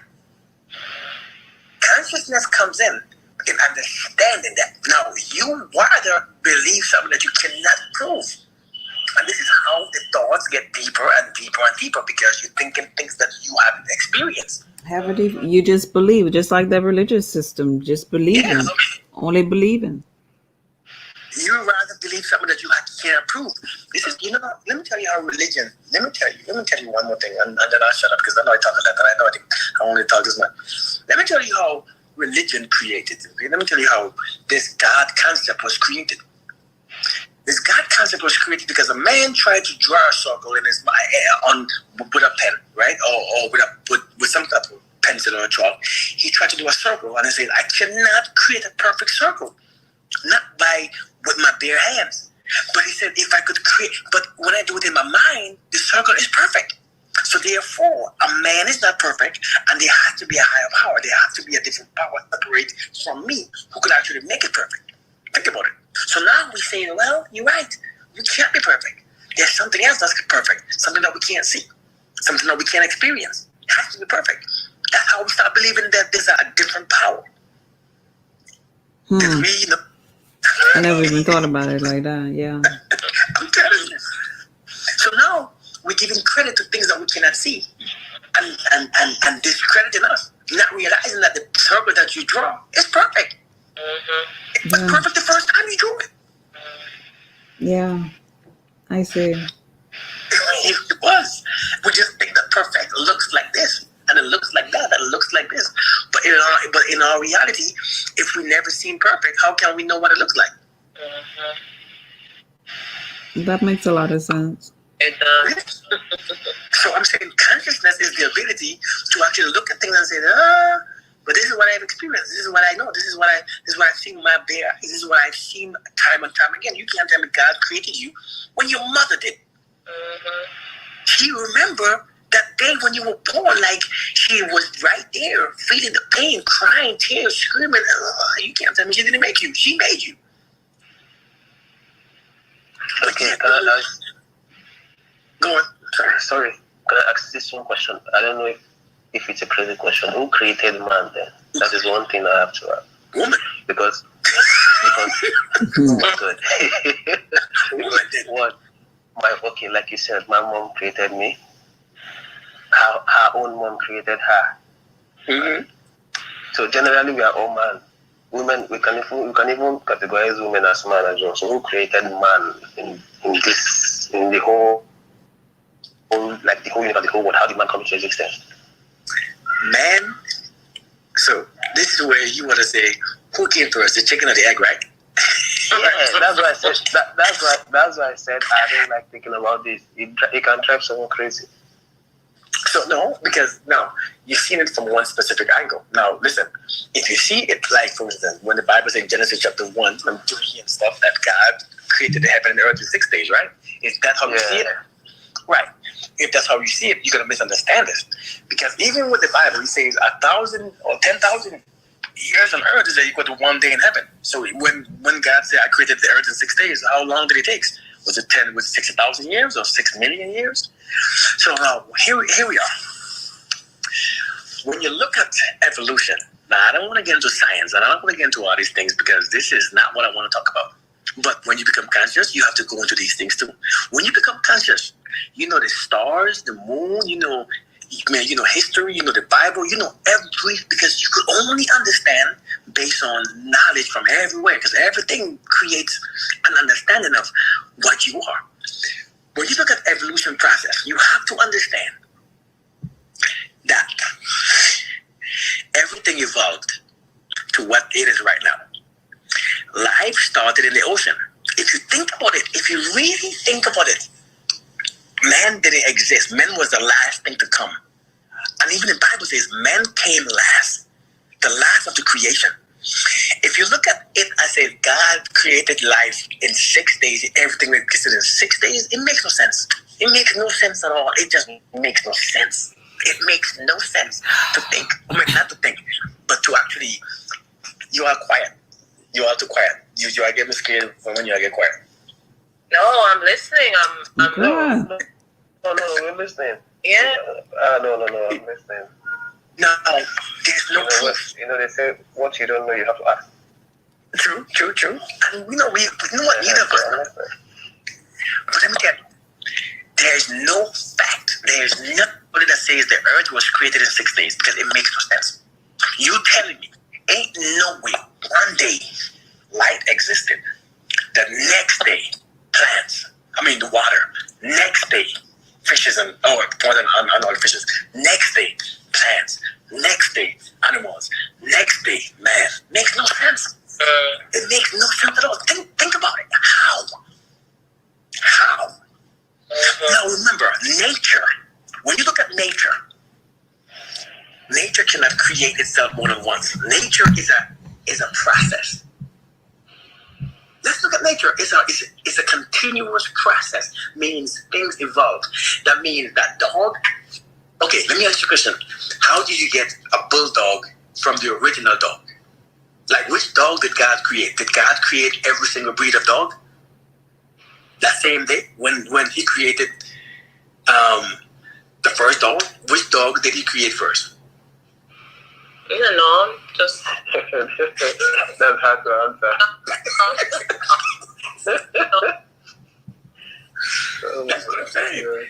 Consciousness comes in understanding that now you rather believe something that you cannot prove. And this is how the thoughts get deeper and deeper and deeper, because you're thinking things that you haven't experienced. You just believe, just like the religious system, just believing, only believing. You rather believe something that you can't prove. This is, let me tell you how religion, let me tell you one more thing, and then I'll shut up, because I know I talk a lot, and I know I only talk this much. Let me tell you how religion created. Okay? Let me tell you how this God concept was created. This God concept was created because a man tried to draw a circle in his mind with a pen, right, or with some type of pencil or a chalk. He tried to do a circle, and he said, "I cannot create a perfect circle, not with my bare hands." But he said, "If I could create, but when I do it in my mind, the circle is perfect." So therefore, a man is not perfect, and there has to be a higher power. There has to be a different power separate from me who could actually make it perfect. Think about it. So now we say, well, you're right. You can't be perfect. There's something else that's perfect, something that we can't see, something that we can't experience. It has to be perfect. That's how we start believing that there's a different power. I never even thought about it like that. Yeah. I'm telling you. So now we're giving credit to things that we cannot see, and discrediting us, not realizing that the circle that you draw is perfect. It was perfect the first time you drew it. Yeah, I see. It was. We just think that perfect looks like this, and it looks like that, and it looks like this. But in our reality, if we never seen perfect, how can we know what it looks like? That makes a lot of sense. It does. So I'm saying consciousness is the ability to actually look at things and say, but this is what I've experienced. This is what I know. This is what I've seen with my bare eyes. This is what I've seen time and time again. You can't tell me God created you when your mother did. She remember that day when you were born, like she was right there, feeling the pain, crying, tears, screaming. You can't tell me she didn't make you. She made you. Okay, Go on. Sorry, can I ask this one question? I don't know if it's a crazy question. Who created man then? That is one thing I have to ask. Woman. Because what? Okay, like you said, my mom created me. Her own mom created her. Mm-hmm. So generally, we are all man. Women, we can even categorize women as man as well. So who created man in the whole universe, the whole world? How did man come into existence? Man. So this is where you want to say, who came first, the chicken or the egg, right? Yeah, that's why I said that's why I said I don't like thinking about this. It can drive someone crazy. So no, because now you've seen it from one specific angle. Now listen, if you see it like, for instance, when the Bible says in Genesis chapter 1 and 3 and stuff, that God created the heaven and the earth in 6 days, right? Is that how you see it? Right. If that's how you see it, you're gonna misunderstand this. Because even with the Bible, it says 1,000 or 10,000 years on earth is equal to 1 day in heaven. So when God said I created the earth in 6 days, how long did it take? Was it 60,000 years or 6 million years? So now here we are. When you look at evolution, now I don't want to get into science and I don't want to get into all these things because this is not what I want to talk about. But when you become conscious, you have to go into these things too. When you become conscious, you know the stars, the moon, you know history, you know the Bible, you know because you could only understand based on knowledge from everywhere, because everything creates an understanding of what you are. When you look at evolution process, you have to understand that everything evolved to what it is right now. Life started in the ocean. If you think about it, if you really think about it, man didn't exist. Man was the last thing to come. And even the Bible says man came last, the last of the creation. If you look at it, I say God created life in 6 days, everything existed in 6 days, it makes no sense. It makes no sense at all. It just makes no sense. It makes no sense to think, not to think, but to actually, you are quiet. You are too quiet. You are getting scared when you get quiet. No, I'm listening. I'm No, we're listening. Yeah. No, I'm listening. No, there's no proof. They say what you don't know, you have to ask. True. And we know what neither of us know. But let me tell you, there's no fact. There's nobody that says the earth was created in 6 days because it makes no sense. You telling me, ain't no way one day light existed. The next day, the water. Next day, fishes and more than all fishes. Next day, plants. Next day, animals. Next day, man. Makes no sense. It makes no sense at all. Think about it. How? Now remember, nature. When you look at nature cannot create itself more than once. Nature is a process. Let's look at nature. It's a continuous process. Means things evolve. That means that dog. Okay, let me ask you a question. How did you get a bulldog from the original dog? Like, which dog did God create? Did God create every single breed of dog? That same day when he created the first dog, which dog did he create first? I don't know. Just that's hard to answer. That's what I'm saying.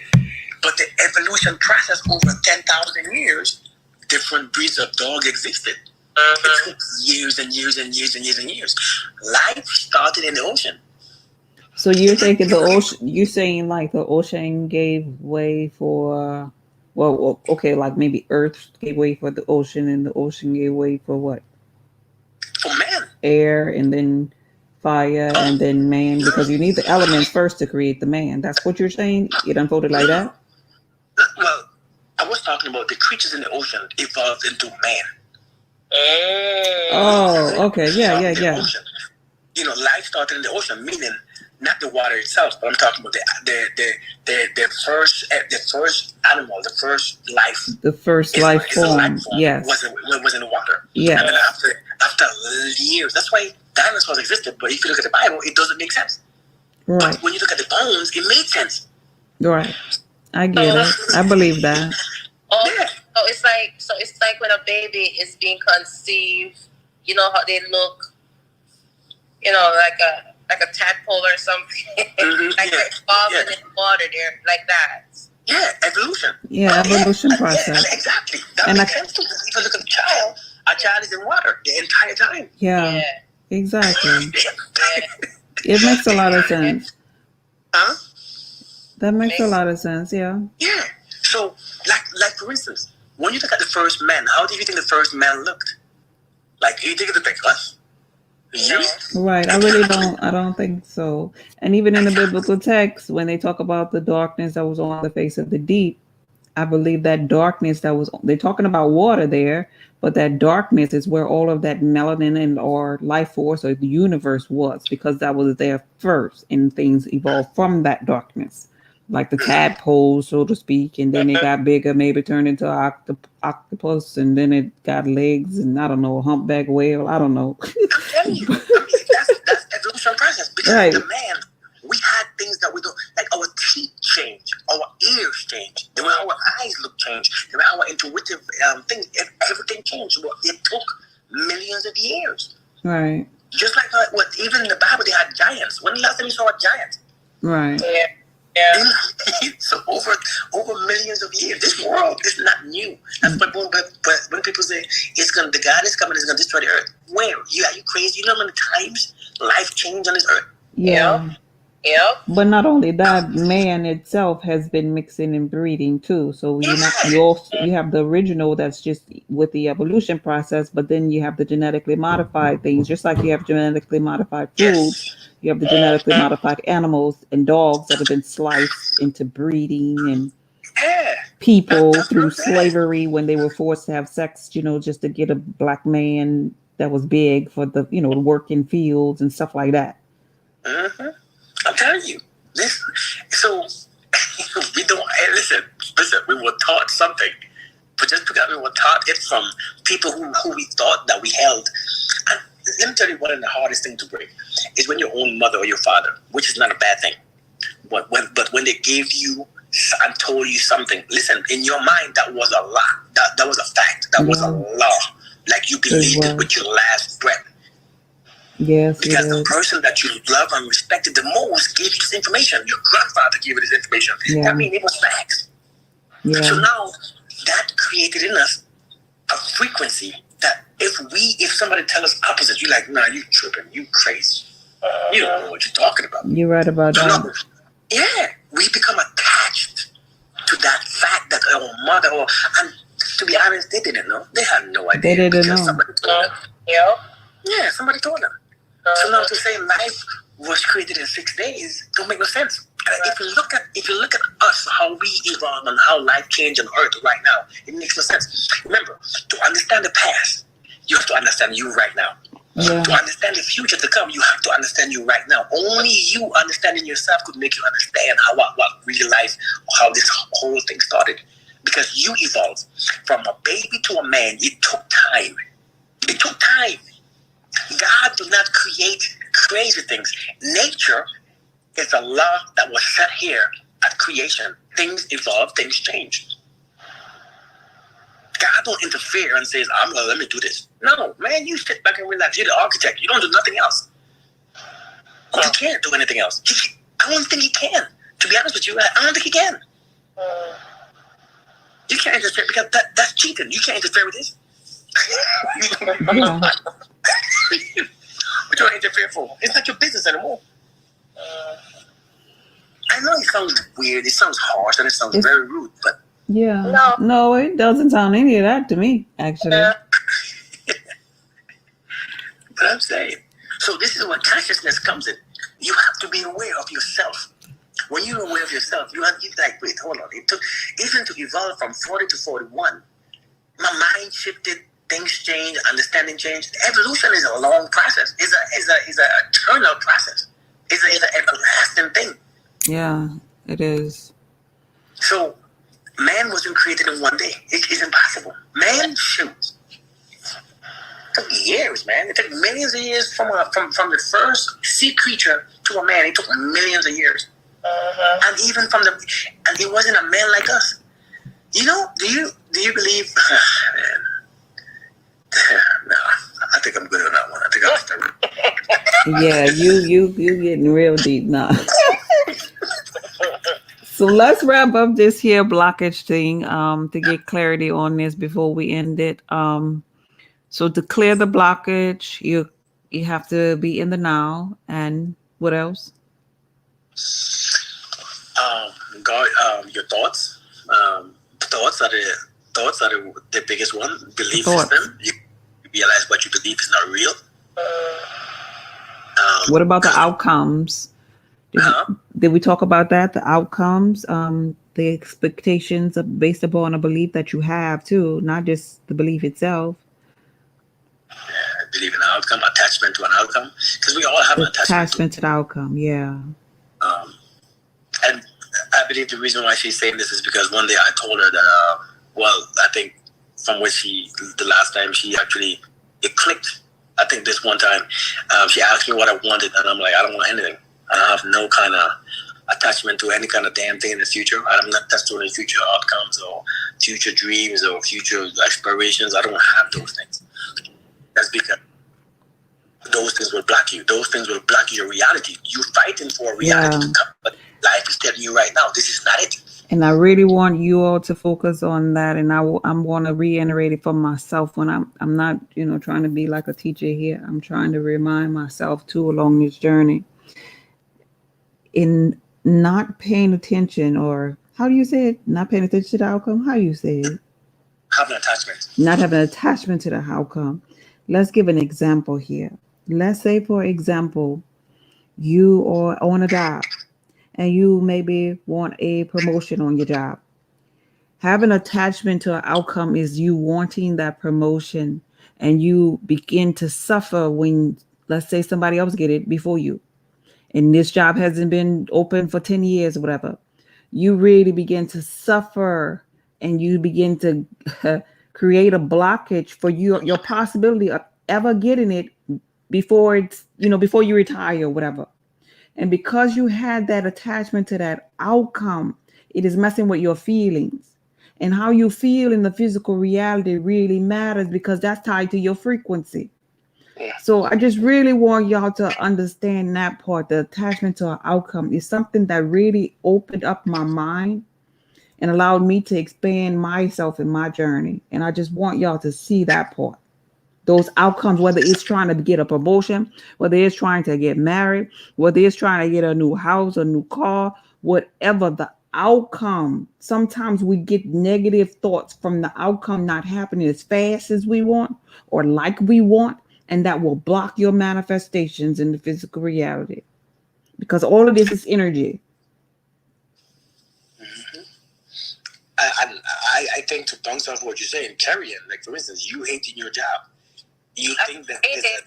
But the evolution process over 10,000 years, different breeds of dog existed. It took years and years and years and years and years. Life started in the ocean. So you're thinking the ocean? You saying like the ocean gave way for? Well, okay, like maybe Earth gave way for the ocean, and the ocean gave way for what? For man. Air, and then fire, and then man, because you need the elements first to create the man. That's what you're saying? It unfolded like that? Well, I was talking about the creatures in the ocean evolved into man. Oh, okay. Yeah. Ocean. You know, life started in the ocean, meaning not the water itself, but I'm talking about the first animal, the first life. The first life form. Yes. Was in the water. Yes. And then after years, that's why dinosaurs existed. But if you look at the Bible, it doesn't make sense. Right. But when you look at the bones, it made sense. Right. I get it. I believe that. Yeah. So it's like when a baby is being conceived, you know how they look, you know, like a tadpole or something. They're falling in water there, like that. Yeah, evolution. Yeah, evolution process. Yeah, exactly. That makes sense too. If you look at a child is in water the entire time. Yeah. Exactly. It makes a lot of sense. Huh? That makes a lot of sense, yeah. Yeah. So, like for instance, when you look at the first man, how do you think the first man looked? Like, you think of the pick us? Right. I don't think so. And even in the biblical text, when they talk about the darkness that was on the face of the deep, I believe that darkness they're talking about water there, but that darkness is where all of that melanin and or life force or the universe was, because that was there first and things evolved from that darkness. Like the tadpoles, so to speak, and then it got bigger, maybe turned into an octopus, and then it got legs, and I don't know, a humpback whale. I don't know. I'm telling you, that's evolution process. Because the man, we had things that we don't, like our teeth change, our ears change, the way our eyes look change, the way our intuitive things, everything changed. Well, it took millions of years. Right. Just like even in the Bible, they had giants. When the last time you saw a giant? Right. Yeah. So over millions of years, this world is not new. That's but when people say the God is coming, it's gonna destroy the earth. Where? Are you crazy? You know how many times life changed on this earth? Yeah. Yep. But not only that, man itself has been mixing and breeding too. So you have the original that's just with the evolution process, but then you have the genetically modified things, just like you have genetically modified foods. You have the genetically modified animals and dogs that have been sliced into breeding, and people through slavery when they were forced to have sex, just to get a black man that was big for the, to work in fields and stuff like that. Mm-hmm. I'm telling you, so we don't, listen, we were taught something, but just because we were taught it from people who we thought that we held. And let me tell you, one of the hardest things to break is when your own mother or your father, which is not a bad thing, but when they gave you and told you something, listen, in your mind, that was a lie. That was a fact. That was a law. Like you believed it with your last breath. Yes, because the person that you love and respected the most gave you this information. Your grandfather gave you this information. Yeah. That means it was facts. Yeah. So now that created in us a frequency that if somebody tells us opposite, you're like, nah, you tripping, you crazy. You don't know what you're talking about. You're right about that. Yeah, we become attached to that fact that our mother and to be honest, they didn't know. They had no idea. They didn't know. Somebody told them. Yeah, somebody told them. So now to say life was created in 6 days don't make no sense. If you look at us, how we evolved and how life changed on Earth right now, it makes no sense. Remember, to understand the past, you have to understand you right now. Yeah. To understand the future to come, you have to understand you right now. Only you understanding yourself could make you understand what real life, how this whole thing started. Because you evolved from a baby to a man. It took time. It took time. God did not create crazy things. Nature is a law that was set here at creation. Things evolve, things change. God don't interfere and says, let me do this. No, man, you sit back and relax. You're the architect. You don't do nothing else. You can't do anything else. I don't think he can. To be honest with you, I don't think he can. You can't interfere because that's cheating. You can't interfere with this. What you want to interfere for? It's not your business anymore. know it sounds weird, it sounds harsh, and it sounds very rude, but no, it doesn't sound any of that to me, actually. But I'm saying, so this is where consciousness comes in. You have to be aware of yourself. When you're aware of yourself, you like, wait, hold on. It took even to evolve from 40 to 41. My mind shifted, things changed, understanding changed. Evolution is a long process. It's a eternal process. It's an everlasting thing. Yeah, it is. So, man wasn't created in one day. It's impossible. Man, shoot. It took years, man. It took millions of years from the first sea creature to a man. It took millions of years. And even and he wasn't a man like us. You know, do you believe? No, I think I'm good on that one. I think I'll start. Yeah, you getting real deep now. So let's wrap up this here blockage thing to get clarity on this before we end it. So to clear the blockage, you have to be in the now, and what else? God, your thoughts. Thoughts are the biggest one. Belief system. You realize what you believe is not real. What about the outcomes? Did we talk about that? The outcomes, the expectations are based upon a belief that you have too, not just the belief itself. Believe in the outcome, attachment to an outcome, because we all have an attachment to the outcome. Yeah. And I believe the reason why she's saying this is because one day I told her that, I think from which the last time it clicked. I think this one time, she asked me what I wanted, and I'm like, I don't want anything. I have no kind of attachment to any kind of damn thing in the future. I'm not attached to any future outcomes or future dreams or future aspirations. I don't have those things. That's because those things will block you. Those things will block your reality. You're fighting for a reality to come, but life is telling you right now, this is not it. And I really want you all to focus on that. And I'm going to reiterate it for myself when I'm not, trying to be like a teacher here. I'm trying to remind myself too along this journey. In not paying attention, or how do you say it? Not paying attention to the outcome? How do you say it? Having attachment. Not having an attachment to the outcome. Let's give an example here. Let's say, for example, you are on a job and you maybe want a promotion on your job. Having attachment to an outcome is you wanting that promotion, and you begin to suffer when, let's say, somebody else get it before you. And this job hasn't been open for 10 years or whatever. You really begin to suffer, and you begin to create a blockage for your possibility of ever getting it before it's, before you retire or whatever. And because you had that attachment to that outcome, it is messing with your feelings. And how you feel in the physical reality really matters, because that's tied to your frequency. So I just really want y'all to understand that part. The attachment to an outcome is something that really opened up my mind and allowed me to expand myself in my journey. And I just want y'all to see that part. Those outcomes, whether it's trying to get a promotion, whether it's trying to get married, whether it's trying to get a new house, a new car, whatever the outcome. Sometimes we get negative thoughts from the outcome not happening as fast as we want or like we want. And that will block your manifestations in the physical reality, because all of this is energy. Mm-hmm. I think to bounce off what you're saying, carrying, like for instance, you hating your job. You think that hate it.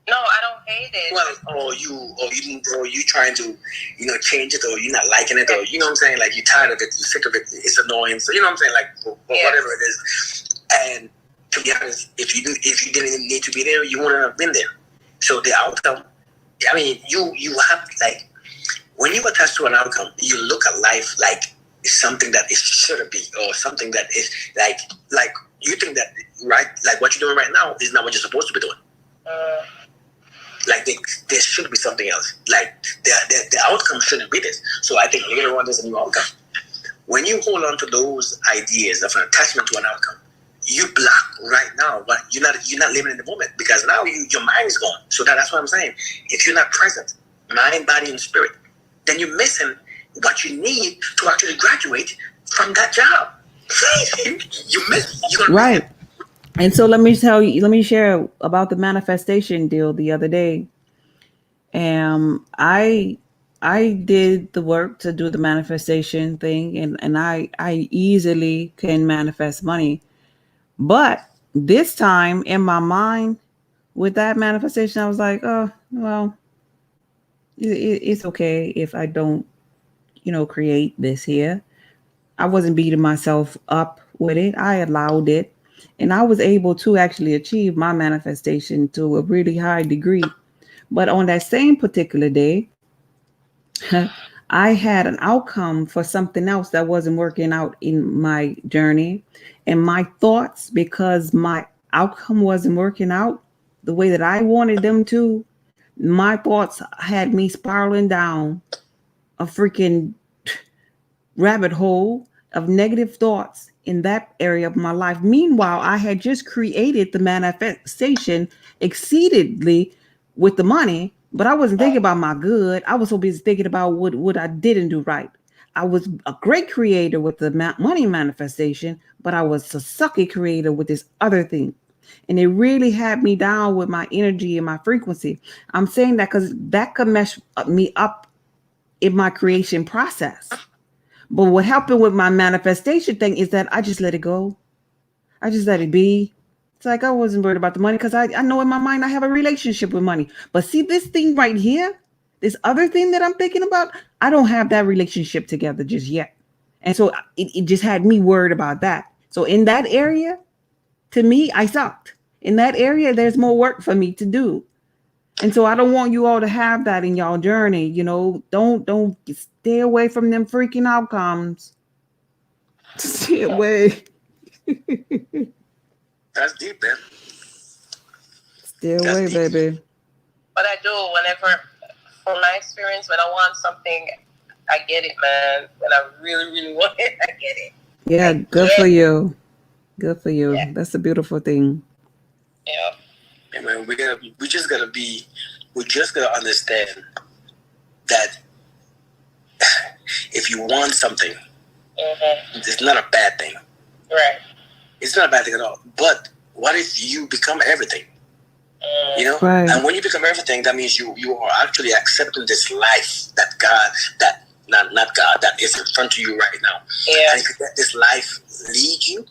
No, I don't hate it. Well, or you trying to, change it, or you're not liking it, or you know what I'm saying, like you're tired of it, you're sick of it, it's annoying. So you know what I'm saying, like whatever it is. And to be honest, if you didn't need to be there, you wouldn't have been there. So the outcome, I mean, you have, like, when you attach to an outcome, you look at life like it's something that it should be, or something that is like you think that, right, like what you're doing right now is not what you're supposed to be doing. Like there should be something else. Like the outcome shouldn't be this. So I think later on there's a new outcome. When you hold on to those ideas of an attachment to an outcome, you block right now, but you're not living in the moment, because now your mind is gone. So that's what I'm saying. If you're not present, mind, body, and spirit, then you're missing what you need to actually graduate from that job. You miss. Right. And so let me share about the manifestation deal the other day. I did the work to do the manifestation thing, and I easily can manifest money. But this time in my mind with that manifestation, I was like, oh, well, it's okay if I don't, create this here. I wasn't beating myself up with it. I allowed it. And I was able to actually achieve my manifestation to a really high degree. But on that same particular day, I had an outcome for something else that wasn't working out in my journey. And my thoughts, because my outcome wasn't working out the way that I wanted them to, my thoughts had me spiraling down a freaking rabbit hole of negative thoughts in that area of my life. Meanwhile, I had just created the manifestation exceedingly with the money, but I wasn't thinking about my good. I was so busy thinking about what I didn't do right. I was a great creator with the money manifestation, but I was a sucky creator with this other thing. And it really had me down with my energy and my frequency. I'm saying that because that could mess me up in my creation process. But what happened with my manifestation thing is that I just let it go. I just let it be. It's like I wasn't worried about the money because I know in my mind I have a relationship with money. But see this thing right here, this other thing that I'm thinking about, I don't have that relationship together just yet. And so it just had me worried about that. So in that area, to me, I sucked. In that area, there's more work for me to do. And so I don't want you all to have that in y'all journey. Don't stay away from them freaking outcomes. Stay away. That's deep, man. Stay away, baby. But I do whenever, from my experience, when I want something, I get it, man. When I really, really want it, I get it. Yeah, good for you. Good for you. Yeah. That's a beautiful thing. Yeah. And man, we just gotta understand that if you want something, it's not a bad thing. Right. It's not a bad thing at all. But what if you become everything? Right. And when you become everything, that means you are actually accepting this life that God, that not God, that is in front of you right now. Yeah. And if you let this life lead you,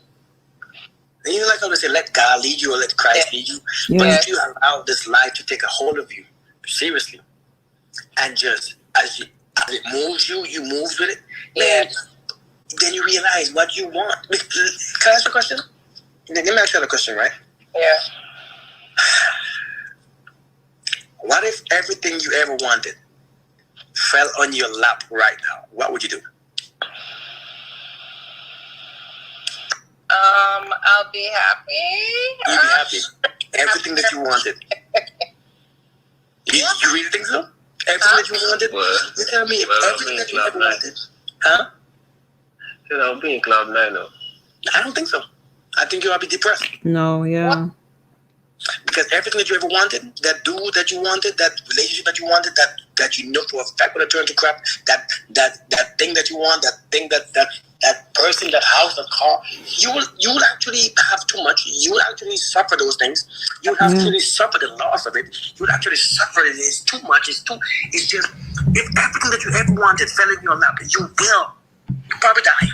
and you like how they say, let God lead you or let Christ lead you. Yeah. But if you allow this life to take a hold of you, seriously, and just as it moves you, you move with it, man, then you realize what you want. Can I ask you a question? Let me ask you a question, right? Yeah. What if everything you ever wanted fell on your lap right now? What would you do? I'll be happy. You'd be happy. Everything that you wanted. You really think so? Everything that you wanted? You tell me everything that you ever wanted. Huh? I'll be in cloud 9 now. I don't think so. I think you'll be depressed. No, yeah. What? Because everything that you ever wanted, that dude that you wanted, that relationship that you wanted, that you know for a fact would turn to crap, that thing that you want, that thing that person, that house, that car, you will actually have too much. You will actually suffer those things. You will actually suffer the loss of it. You will actually suffer it. It's too much. It's just, if everything that you ever wanted fell in your lap, you will probably die.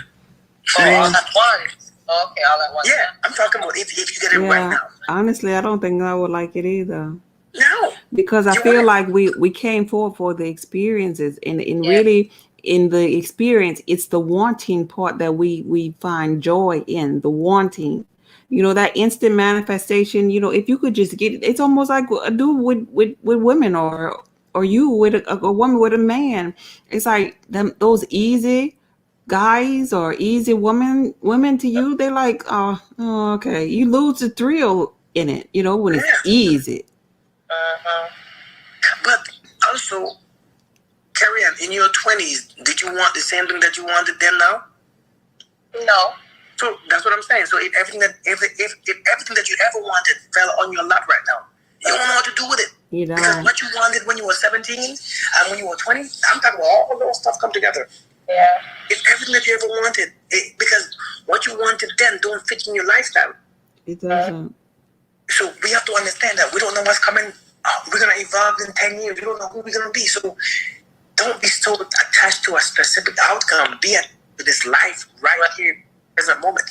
All at once. Okay, all at once. Yeah, I'm talking about if you get it right now. Honestly, I don't think I would like it either. No. Because I feel like we came forward for the experiences, and really in the experience, it's the wanting part that we find joy in, the wanting. That instant manifestation, if you could just get it, it's almost like a dude with women or you with a woman with a man. It's like those easy guys or easy women to you, they're like, oh, okay. You lose the thrill in it, when it's easy. But also, Carrie Ann, in your 20s, did you want the same thing that you wanted then now? No. So that's what I'm saying. So if everything that you ever wanted fell on your lap right now, You don't know what to do with it. You know. Because what you wanted when you were 17 and when you were 20, I'm talking about all those stuff come together. Yeah. It's everything that you ever wanted. Because what you wanted then don't fit in your lifestyle. It doesn't. So we have to understand that we don't know what's coming. We're going to evolve in 10 years. We don't know who we're going to be. So don't be so attached to a specific outcome. Be at this life right here, present moment.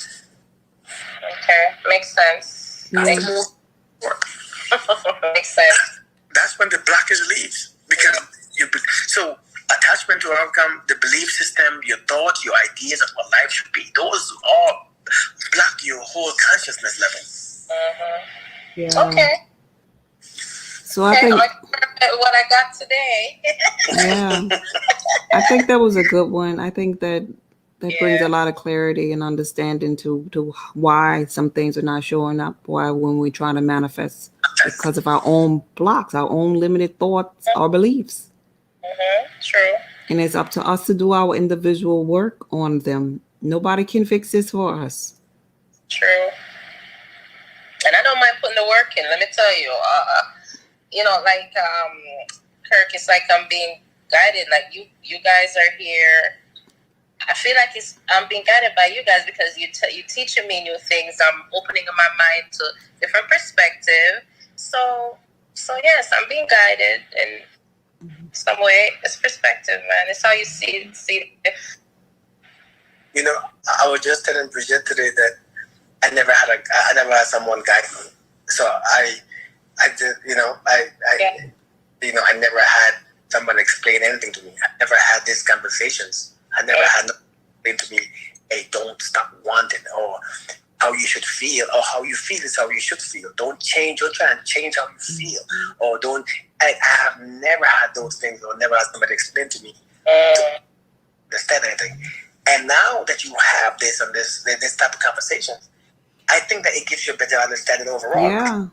Okay. Makes sense. Makes sense. That's when the blockage leaves. Because so attachment to outcome, the belief system, your thoughts, your ideas of what life should be, those all block your whole consciousness level. Yeah. Okay. So I think what I got today. yeah, I think that was a good one. I think that brings a lot of clarity and understanding to why some things are not showing up. Why when we try to manifest because of our own blocks, our own limited thoughts, our beliefs. True. And it's up to us to do our individual work on them. Nobody can fix this for us. True. And I don't mind putting the work in. Let me tell you, like Kirk, it's like I'm being guided. Like you guys are here. I feel like I'm being guided by you guys because you're teaching me new things. I'm opening my mind to different perspective. So yes, I'm being guided in some way. It's perspective, man. It's how you see it. I was just telling Bridget today that I never had someone guide me. So I did, I never had someone explain anything to me. I never had these conversations. I never had no explain to me, hey, don't stop wanting, or how you should feel, or how you feel is how you should feel. Don't try and change how you feel, or don't. I have never had those things, or never had somebody explain to me to understand anything. And now that you have this and this type of conversations, I think that it gives you a better understanding overall. Yeah.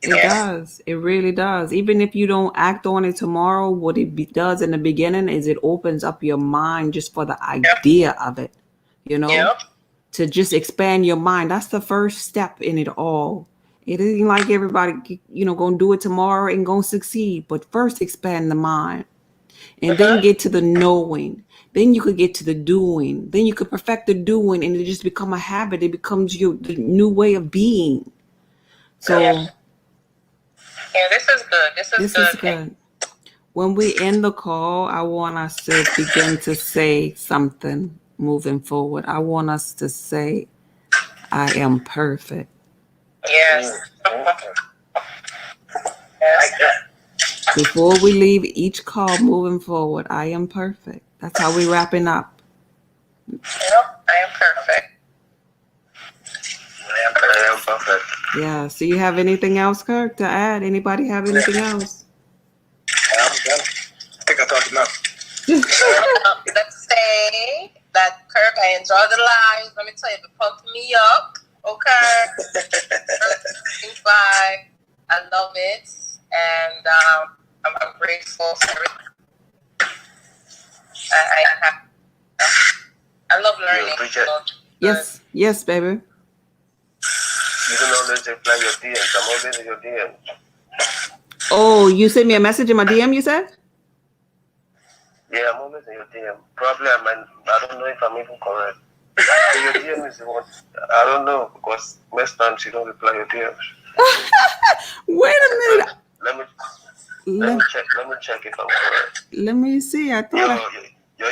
It does. It really does. Even if you don't act on it tomorrow, what it does in the beginning is it opens up your mind just for the idea of it, to just expand your mind. That's the first step in it all. It isn't like everybody, going to do it tomorrow and going to succeed. But first expand the mind and then get to the knowing. Then you could get to the doing. Then you could perfect the doing and it just become a habit. It becomes the new way of being. So... Yeah, this is good. This is good. When we end the call, I want us to begin to say something moving forward. I want us to say, I am perfect. Yes. Before we leave each call moving forward, I am perfect. That's how we're wrapping up. Yep, I am perfect. I am perfect. Yeah. So you have anything else, Kirk, to add? Anybody have anything else? I'm done. I think I talked enough. Let's say that, Kirk, I enjoy the lives. Let me tell you, it pumped me up. Okay. Vibe. I love it. And I'm grateful for it. I love learning. Yes, baby. You don't always reply your DMs. I'm always in your DM. Oh, you sent me a message in my DM, you said? Yeah, I'm always in your DM. Probably I don't know if I'm even correct. So your DM is the one. I don't know, because most times you don't reply your DMs. Wait a minute. Let me check if I'm correct. Let me see. I thought your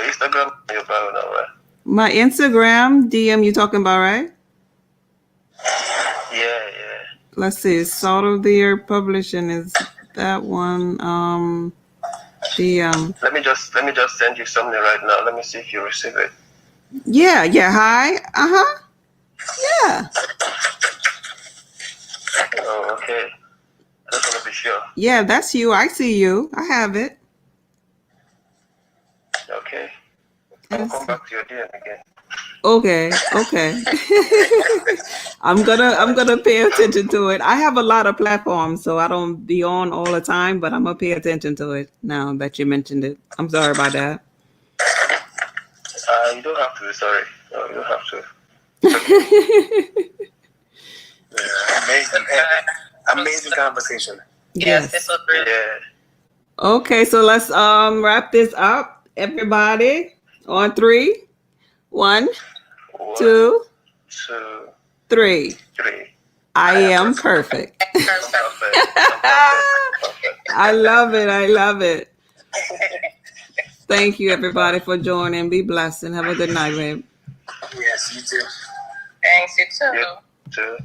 Instagram and your bio now, right? My Instagram DM you talking about, right? Yeah. Let's see. Salt of the Earth Publishing is that one. DM. Let me just send you something right now. Let me see if you receive it. Yeah. Hi. Yeah. Oh, okay. I just want to be sure. Yeah, that's you. I see you. I have it. Okay. I'll come back to your DM again. Okay. I'm gonna pay attention to it. I have a lot of platforms, so I don't be on all the time, but I'm gonna pay attention to it now that you mentioned it. I'm sorry about that. You don't have to be sorry. No, you don't have to. Amazing conversation. Yes, this was great. Yeah. Okay, so let's wrap this up, everybody. On 3. 1, 2, 3. I am perfect. I love it. I love it. Thank you, everybody, for joining. Be blessed and have a good night, babe. Yes, you too. Thanks, you too. You too.